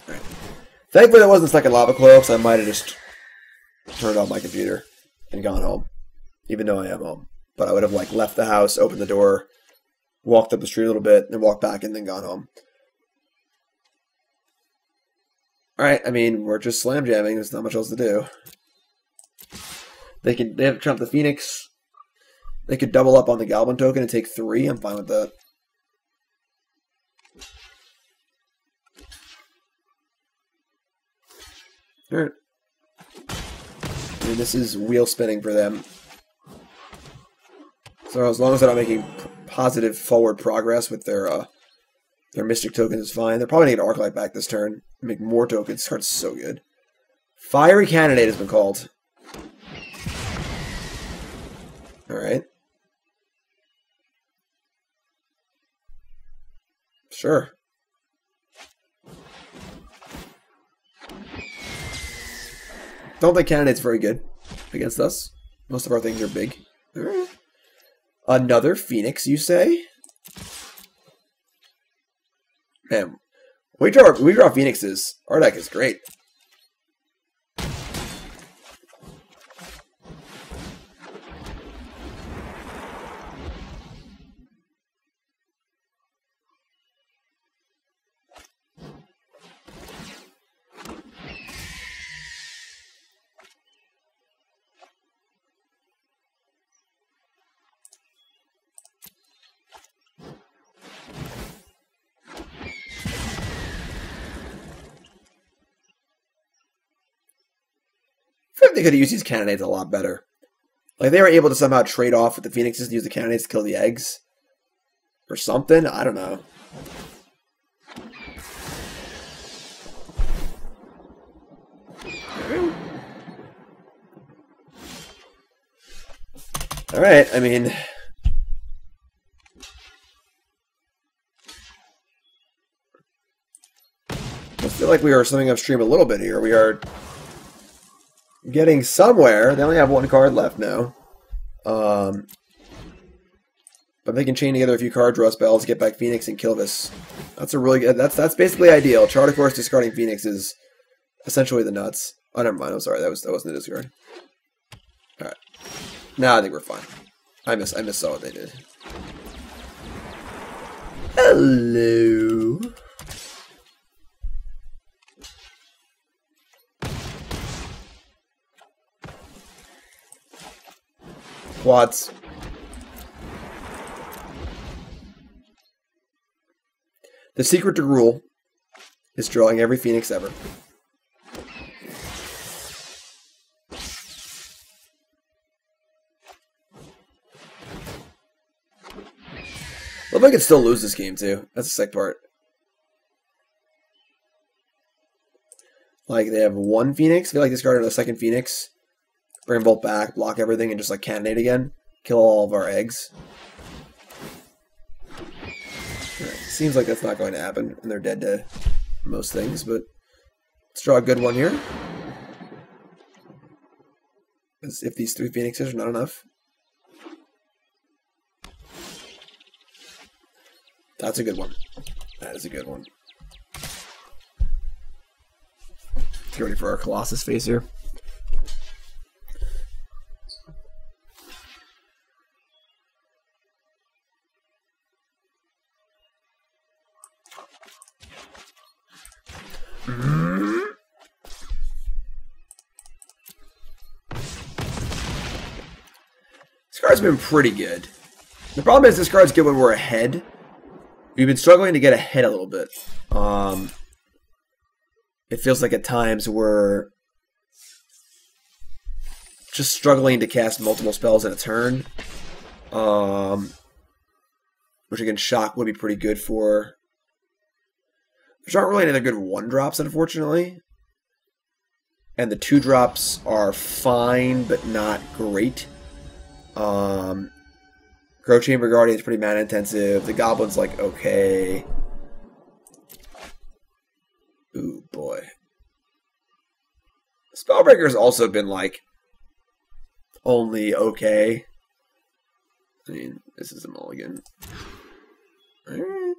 Alright. Thankfully that wasn't second Lava Coil, because I might have just turned off my computer and gone home, even though I am home. But I would have like left the house, opened the door, walked up the street a little bit, and walked back and then gone home. Alright, I mean, we're just slam jamming, there's not much else to do. They have Trump the Phoenix. They could double up on the Goblin token and take 3, I'm fine with that. Alright. I mean, this is wheel spinning for them. So as long as they're not making positive forward progress with their Mystic tokens is fine. They're probably going to get Arclight back this turn. Make more tokens. This card's so good. Fiery Cannonade has been called. Alright. Sure. Don't think Cannonade's very good against us. Most of our things are big. Alright. Another Phoenix, you say? Man, we draw Phoenixes. Our deck is great. I think they could have used these Cannonades a lot better. Like, they were able to somehow trade off with the Phoenixes and use the Cannonades to kill the eggs. Or something? I don't know. Alright, I mean... I feel like we are swimming upstream a little bit here. We are... getting somewhere. They only have 1 card left now. But they can chain together a few card draw spells, get back Phoenix, and kill this. That's a really good... That's basically ideal. Chart of course discarding Phoenix is essentially the nuts. Oh, never mind. I'm sorry. That wasn't a discard. Alright. Now I think we're fine. I saw what they did. Hello. Quads. The secret to Gruul Destroying every Phoenix ever. Look like I could still lose this game too. That's the sick part. Like they have one Phoenix. I feel like discard the second Phoenix. Bring them both back, block everything, and just like cannonade again. Kill all of our eggs. Right. Seems like that's not going to happen, and they're dead to most things, but let's draw a good one here. As if these 3 Phoenixes are not enough. That's a good one. That is a good one. Get ready for our Colossus face here. This card's been pretty good. The problem is this card's good when we're ahead. We've been struggling to get ahead a little bit. It feels like at times we're just struggling to cast multiple spells in a turn. Which again, Shock would be pretty good for. There aren't really any other good 1-drops, unfortunately. And the 2-drops are fine, but not great. Growth Chamber Guardian is pretty mana intensive. The Goblin's like, okay. Ooh, boy. Spellbreaker's also been like, only okay. I mean, this is a mulligan. Alright.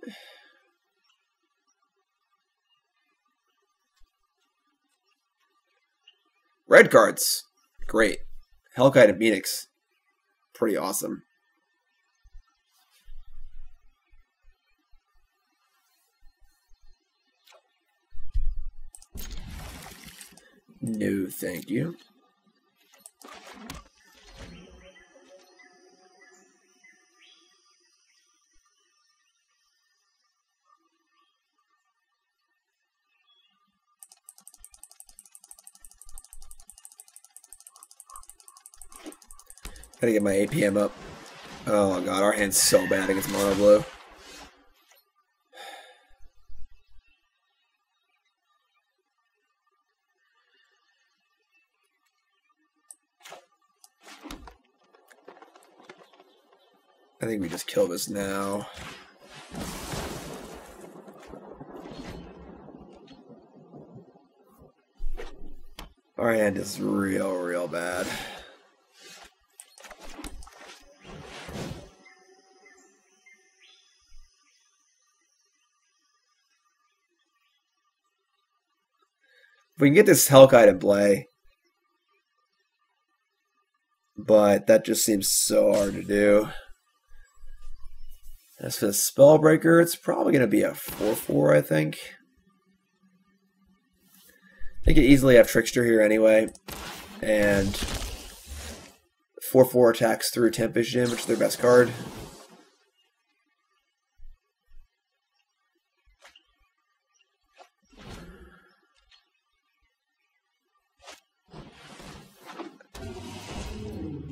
Red cards. Great. Hellkite and Phoenix. Pretty awesome. No, thank you. Gotta get my APM up. Oh god, our hand's so bad against mono blue. I think we just kill this now. Our hand is real bad. If we can get this Hellkite in play, but that just seems so hard to do. As for the Spellbreaker, it's probably going to be a 4/4, I think. They could easily have Trickster here anyway, and 4/4 attacks through Temp Vision, which is their best card.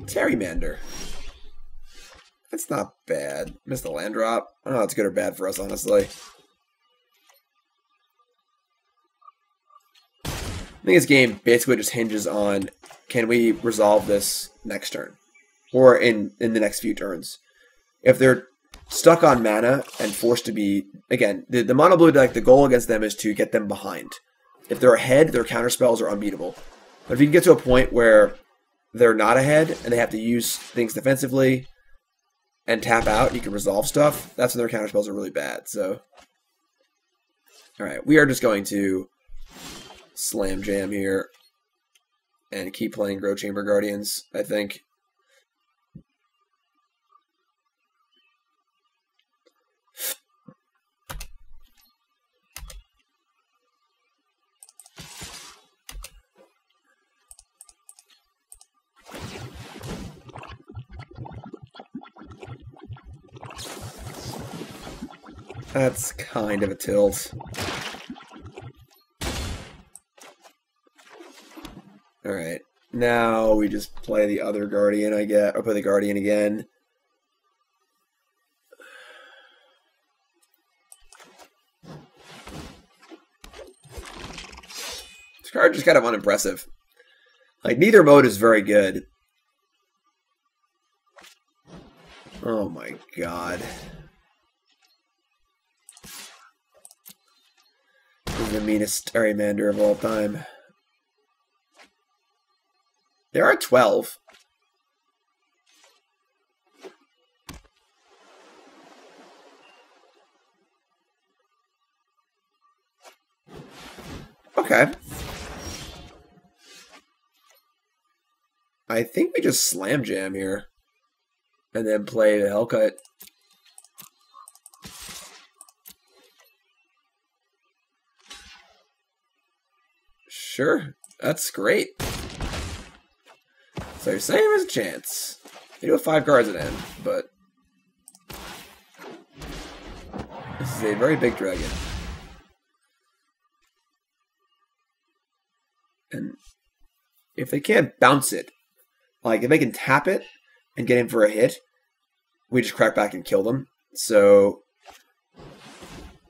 Terrimander. That's not bad. Missed the land drop. I don't know if it's good or bad for us, honestly. I think this game basically just hinges on, can we resolve this next turn? Or in the next few turns. If they're stuck on mana and forced to be... Again, the mono blue deck, the goal against them is to get them behind. If they're ahead, their counterspells are unbeatable. But if you can get to a point where they're not ahead and they have to use things defensively and tap out, you can resolve stuff, that's when their counterspells are really bad. So, alright, we are just going to slam jam here and keep playing Growth Chamber Guardians, I think. That's kind of a tilt. Alright. Now we just play the other Guardian, I guess. Or play the Guardian again. This card just kind of unimpressive. Like, neither mode is very good. Oh my god. This is the meanest Arimander of all time. There are 12. Okay. I think we just Slam Jam here. And then play the Hellkite. Sure. That's great. So same as a chance. You do have 5 cards at end, but this is a very big dragon. And if they can't bounce it, like if they can tap it and get in for a hit, we just crack back and kill them. So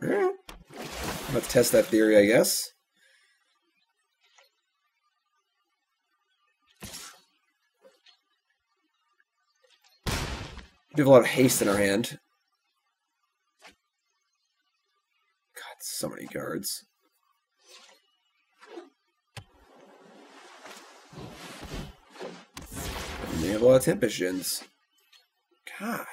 let's test that theory, I guess. We have a lot of haste in our hand. God, so many cards. And they have a lot of Tempests. God.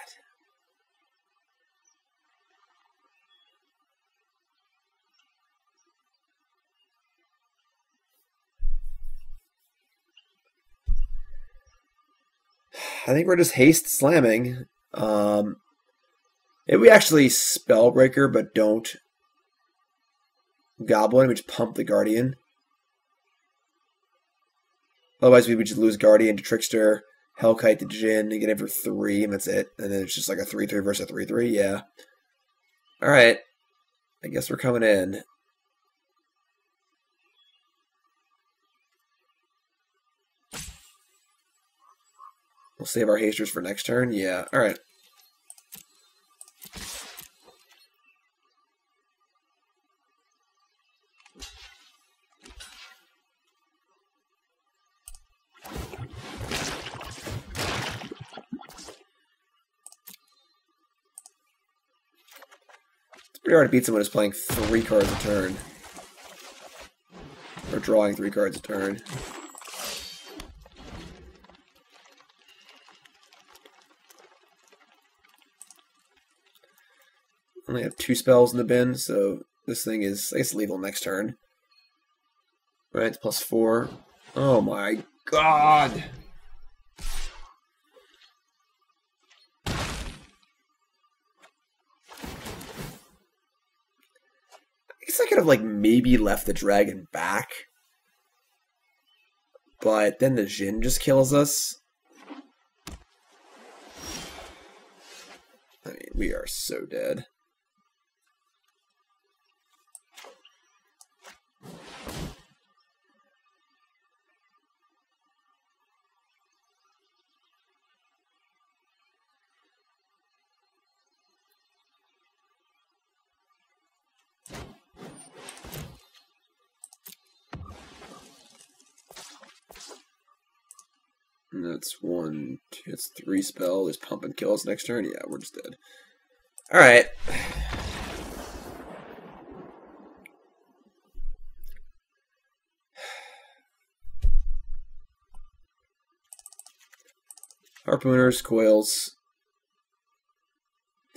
I think we're just haste slamming. If we actually Spellbreaker but don't Goblin, we just pump the Guardian. Otherwise, we would just lose Guardian to Trickster, Hellkite to Djinn, and get in for 3, and that's it. And then it's just like a 3-3 versus a 3-3, yeah. Alright. I guess we're coming in. We'll save our hasters for next turn, yeah. Alright. Pretty hard to beat someone who's playing 3 cards a turn. Or drawing 3 cards a turn. Only have 2 spells in the bin, so this thing is, I guess, lethal next turn. Right, it's +4. Oh my god! I guess I could have, like, maybe left the dragon back. But then the Djinn just kills us. I mean, we are so dead. And that's 1, 2, it's 3 spell. There's pump and kills next turn. Yeah, we're just dead. Alright. Harpooners, coils.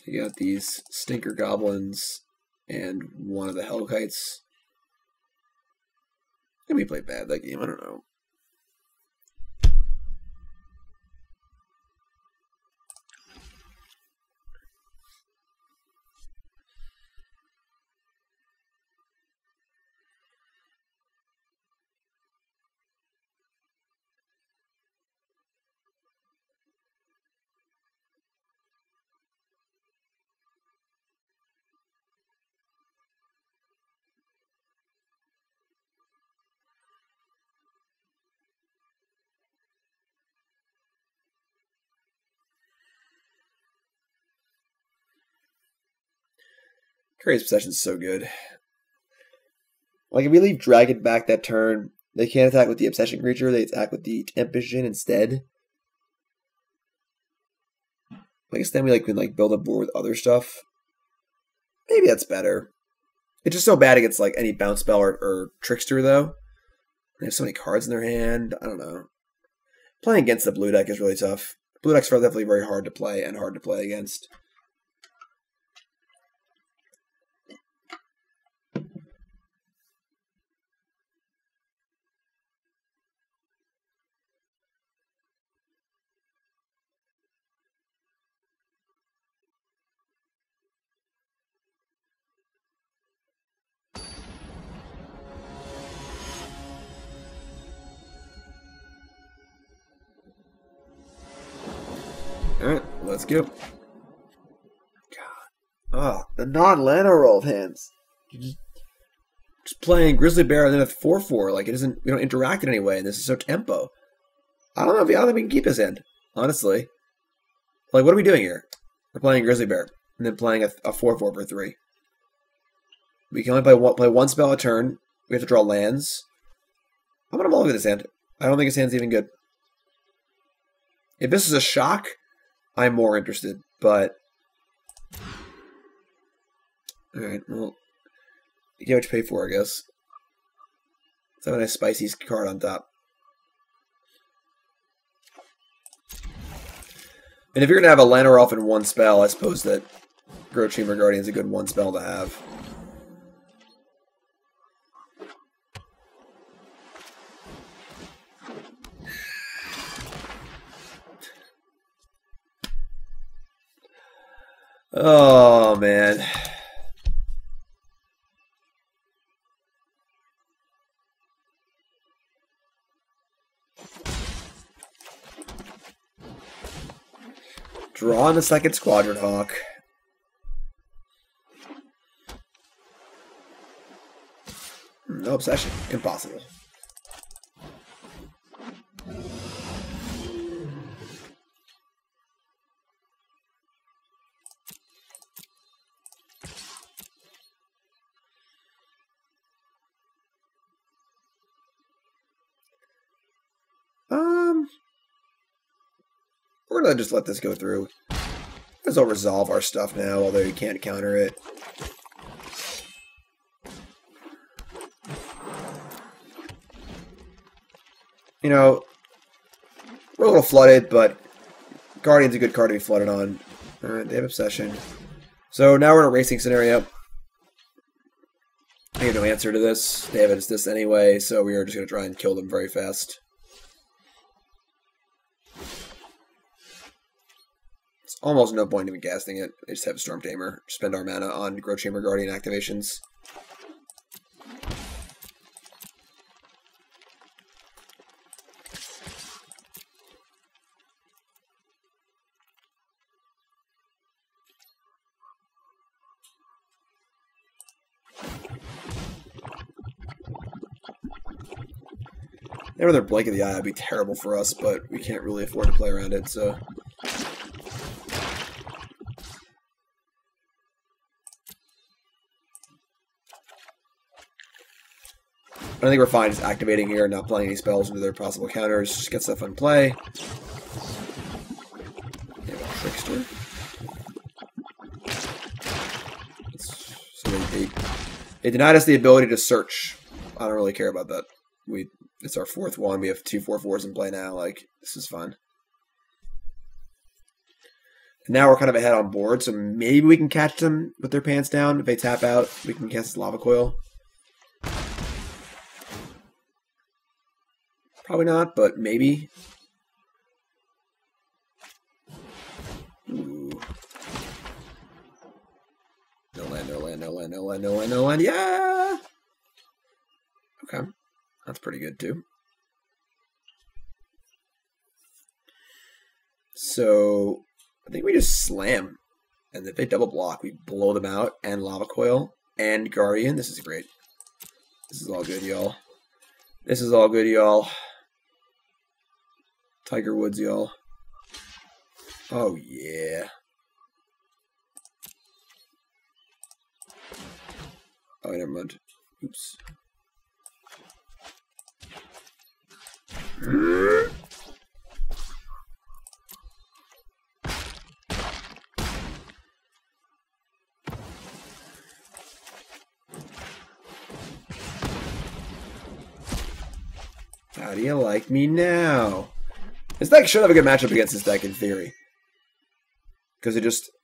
Take out these stinker goblins and one of the Hellkites. Maybe we played bad that game, I don't know. Curious Possession is so good. Like, if we leave Dragon back that turn, they can't attack with the Obsession creature, they attack with the Temptation instead. I guess then we can build a board with other stuff. Maybe that's better. It's just so bad against any bounce spell or trickster though. They have so many cards in their hand. I don't know. Playing against the blue deck is really tough. Blue deck's definitely very hard to play and hard to play against. Alright, let's go. God. Oh, the non-Llanowar Elves hands. Just playing Grizzly Bear and then a 4/4. Like, it doesn't, we don't interact in any way, and this is so tempo. I don't think we can keep his hand, honestly. Like, what are we doing here? We're playing Grizzly Bear, and then playing a 4/4 for 3. We can only play one spell a turn. We have to draw lands. I'm going to mulligan this hand. I don't think his hand's even good. If this is a shock, I'm more interested, but... Alright, well... You get what you pay for, I guess. Let's have a nice spicy card on top. And if you're going to have a Llanowar Elf in one spell, I suppose that Gruul Chamber Guardian is a good one spell to have. Oh, man. Draw on the second Squadron Hawk. No obsession. Impossible. We're going to just let this go through. This will resolve our stuff now, although you can't counter it. You know, we're a little flooded, but Guardian's a good card to be flooded on. Alright, they have Obsession. So now we're in a racing scenario. I have no answer to this. They have this anyway, so we are just going to try and kill them very fast. Almost no point even casting it. They just have a Storm Tamer. Spend our mana on Gruul Chamber Guardian activations. Another Blink of the Eye would be terrible for us, but we can't really afford to play around it, so... I think we're fine just activating here and not playing any spells into their possible counters. Just get stuff in play. They have a Trickster. So they denied us the ability to search. I don't really care about that. It's our 4th one. We have 2 4/4s in play now. Like, this is fun. And now we're kind of ahead on board, so maybe we can catch them with their pants down. If they tap out, we can cast Lava Coil. Probably not, but maybe. Ooh. No land, no land, no land, no land, no land, no land. Yeah! Okay. That's pretty good, too. So, I think we just slam. And if they double block, we blow them out. And Lava Coil. And Guardian. This is great. This is all good, y'all. This is all good, y'all. Tiger Woods, y'all. Oh, yeah. Oh, never mind. Oops. How do you like me now? This deck should have a good matchup against this deck in theory. Because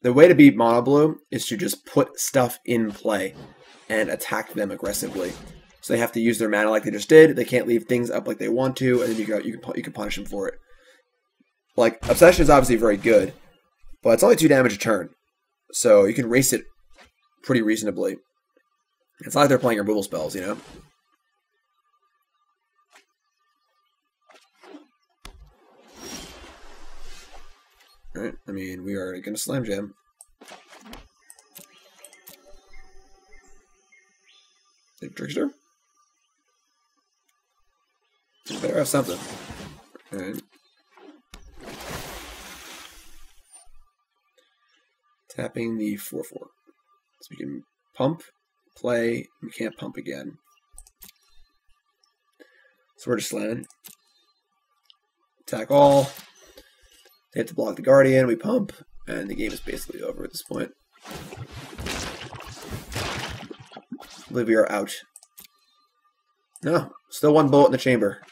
the way to beat mono blue is to just put stuff in play and attack them aggressively. So they have to use their mana like they just did. They can't leave things up like they want to, and then you can punish them for it. Like, Obsession is obviously very good, but it's only 2 damage a turn. So you can race it pretty reasonably. It's not like they're playing removal spells, you know? Alright, I mean, we are going to Slam Jam. Trickster? Better have something. Alright. Tapping the 4/4. So we can pump, play, we can't pump again. So we're just slamming. Attack all. They have to block the Guardian, we pump, and the game is basically over at this point. I believe we are out. No, still 1 bullet in the chamber.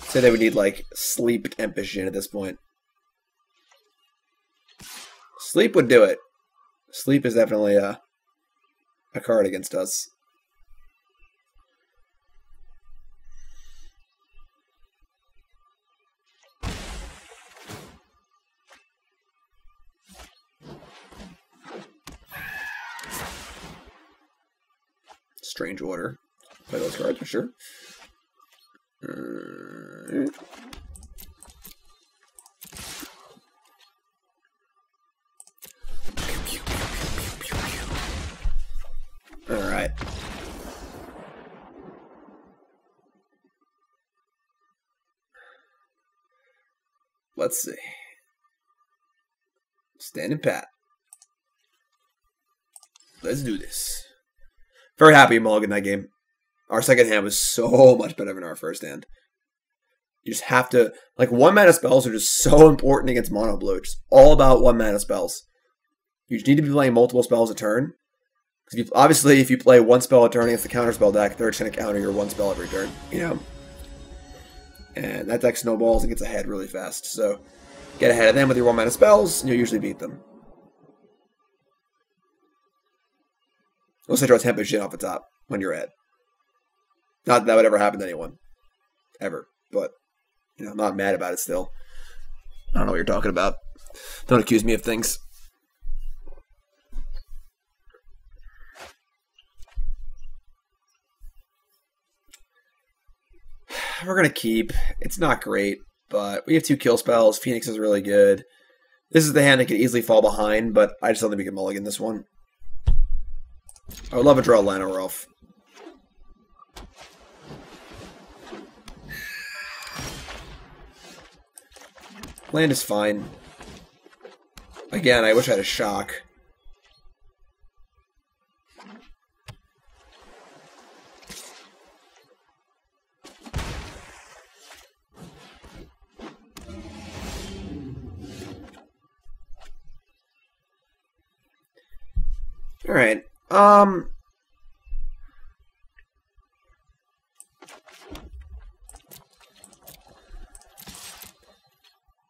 Say they would need, like, Sleep Tempest at this point. Sleep would do it. Sleep is definitely a card against us. Strange order. Play those cards for sure. Alright. Let's see. Standing pat. Let's do this. Very happy mulligan that game. Our second hand was so much better than our first hand. You just have to... Like, 1-mana spells are just so important against mono blue. It's just all about 1-mana spells. You just need to be playing multiple spells a turn. Because obviously, if you play 1 spell a turn against the counterspell deck, they're just going to counter your 1 spell every turn. You know? And that deck snowballs and gets ahead really fast. So, get ahead of them with your 1-mana spells, and you'll usually beat them. Unless they draw Tempest shit off the top when you're ahead. Not that that would ever happen to anyone. Ever. But, you know, I'm not mad about it still. I don't know what you're talking about. Don't accuse me of things. We're going to keep. It's not great, but we have 2 kill spells. Phoenix is really good. This is the hand that could easily fall behind, but I just don't think we can mulligan this one. I would love to draw a Llanowar Elf. Land is fine. Again, I wish I had a shock. All right.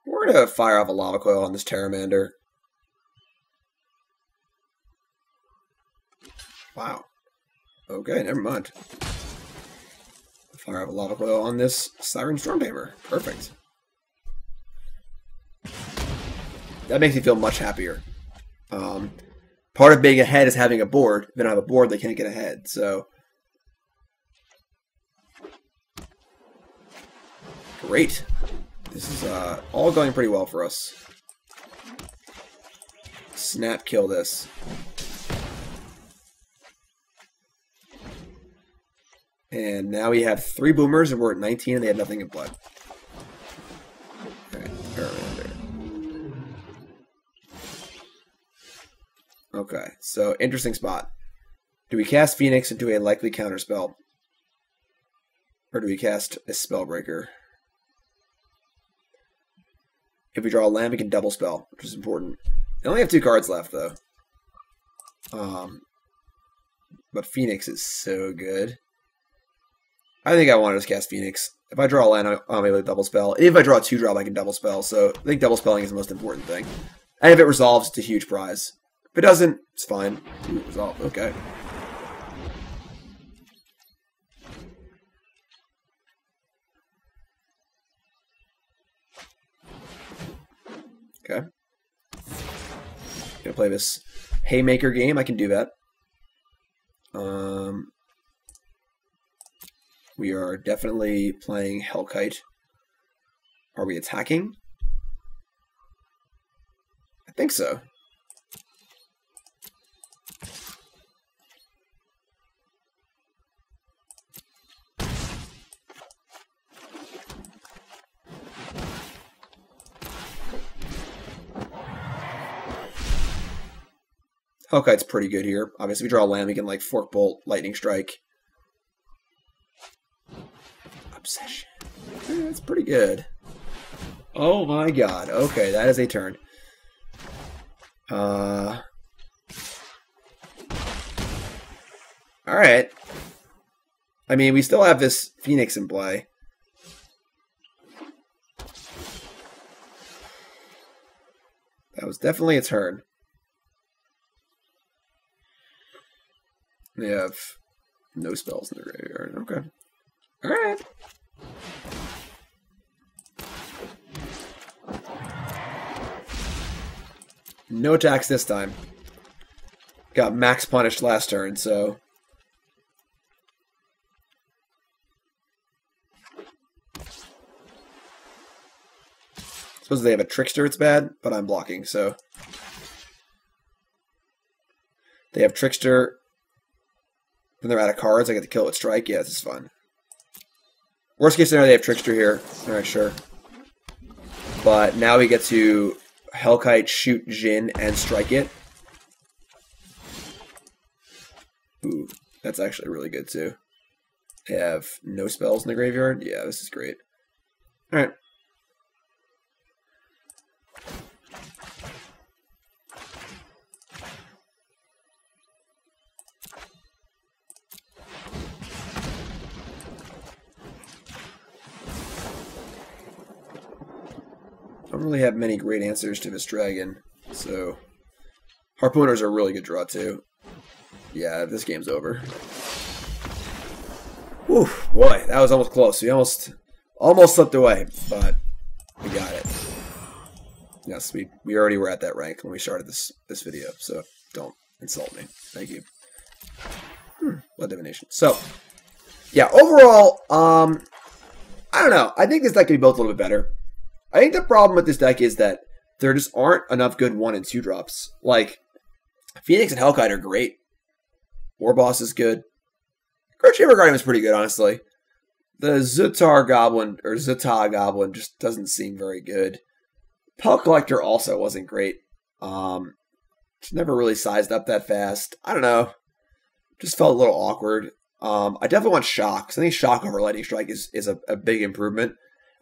We're going to fire off a Lava Coil on this Pteramander. Wow. Okay, never mind. Fire off a Lava Coil on this Siren Stormtamer. Perfect. That makes me feel much happier. Part of being ahead is having a board. If they don't have a board, they can't get ahead. So, great. This is all going pretty well for us. Snap kill this. And now we have 3 boomers and we're at 19 and they have nothing in blood. Alright, Pteramander. Okay, so interesting spot. Do we cast Phoenix into a likely counterspell? Or do we cast a Spellbreaker? If we draw a land, we can double spell, which is important. I only have 2 cards left, though. But Phoenix is so good. I think I want to just cast Phoenix. If I draw a land, I'll be able to double spell. If I draw a 2-drop, I can double spell. So I think double spelling is the most important thing. And if it resolves, it's a huge prize. If it doesn't, it's fine. Ooh, resolve. Okay. Okay. Gonna play this Haymaker game. I can do that. We are definitely playing Hellkite. Are we attacking? I think so. Hellkite's pretty good here. Obviously, we draw a land, we can like Fork Bolt, Lightning Strike. Obsession. Yeah, that's pretty good. Oh my god. Okay, that is a turn. Alright. I mean, we still have this Phoenix in play. That was definitely a turn. They have no spells in the graveyard. Okay. Alright. No attacks this time. Got max punished last turn, so... Suppose they have a Trickster, it's bad, but I'm blocking, so... They have Trickster... Then they're out of cards. I get to kill it with Strike. Yeah, this is fun. Worst case scenario, they have Trickster here. Alright, sure. But now we get to Hellkite, shoot Jhin, and strike it. Ooh, that's actually really good too. They have no spells in the graveyard. Yeah, this is great. Alright. I don't really have many great answers to this dragon, so Harpooner's a really good draw too. Yeah, this game's over. Whew, boy, that was almost close. We almost slipped away, but we got it. Yes, we already were at that rank when we started this video, so don't insult me. Thank you. Blood divination. So, yeah, overall, I don't know. I think this deck could be built a little bit better. I think the problem with this deck is that there just aren't enough good 1 and 2 drops. Like, Phoenix and Hellkite are great. Warboss is good. Grudge Hammer Guardian is pretty good, honestly. The Zhur-Taa Goblin, or Zhur-Taa Goblin, just doesn't seem very good. Pelt Collector also wasn't great. Just never really sized up that fast. I don't know. Just felt a little awkward. I definitely want Shock, because I think Shock over Lightning Strike is a big improvement.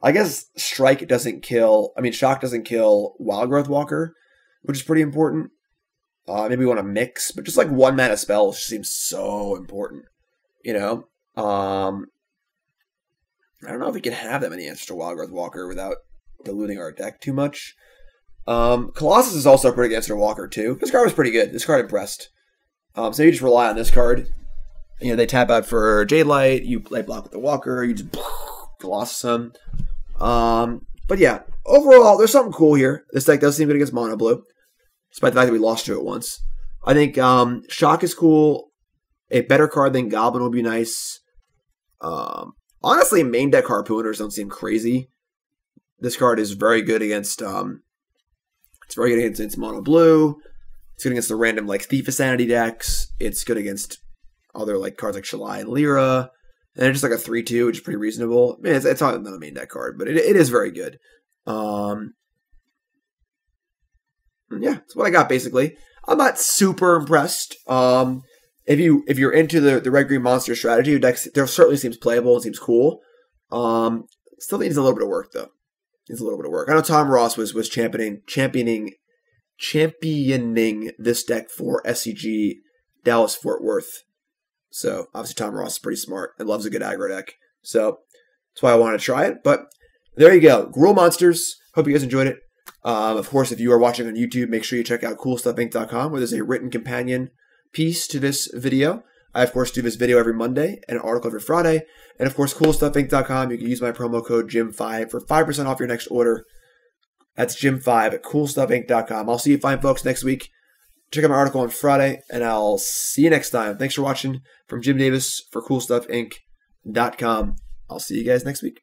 I guess Strike doesn't kill... I mean, Shock doesn't kill Wild Growth Walker, which is pretty important. Maybe we want to mix, but just like 1 mana spells just seems so important. You know? I don't know if we can have that many answers to Wild Growth Walker without diluting our deck too much. Colossus is also a pretty good answer to Walker, too. This card was pretty good. This card impressed. So you just rely on this card. You know, they tap out for Jade Light, you play block with the Walker, you just Colossus him. But yeah, overall, there's something cool here. This deck does seem good against Mono Blue, despite the fact that we lost to it once. I think Shock is cool. A better card than Goblin would be nice. Honestly, main deck Harpooners don't seem crazy. This card is very good against it's very good against Mono Blue. It's good against the random like Thief of Sanity decks. It's good against other like cards like Shalai and Lyra. And it's just like a 3-2, which is pretty reasonable. I mean, it's not a main deck card, but it is very good. Yeah, that's what I got, basically. I'm not super impressed. If you're into the red green monster strategy, your deck there certainly seems playable and seems cool. Still needs a little bit of work though. Needs a little bit of work. I know Tom Ross was championing this deck for SCG Dallas Fort Worth. So obviously Tom Ross is pretty smart and loves a good aggro deck. So that's why I wanted to try it. But there you go. Gruul Monsters. Hope you guys enjoyed it. Of course, if you are watching on YouTube, make sure you check out CoolStuffInc.com, where there's a written companion piece to this video. I, of course, do this video every Monday and an article every Friday. And, of course, CoolStuffInc.com. You can use my promo code JIM5 for 5% off your next order. That's JIM5 at CoolStuffInc.com. I'll see you fine folks next week. Check out my article on Friday, and I'll see you next time. Thanks for watching from Jim Davis for CoolStuffInc.com. I'll see you guys next week.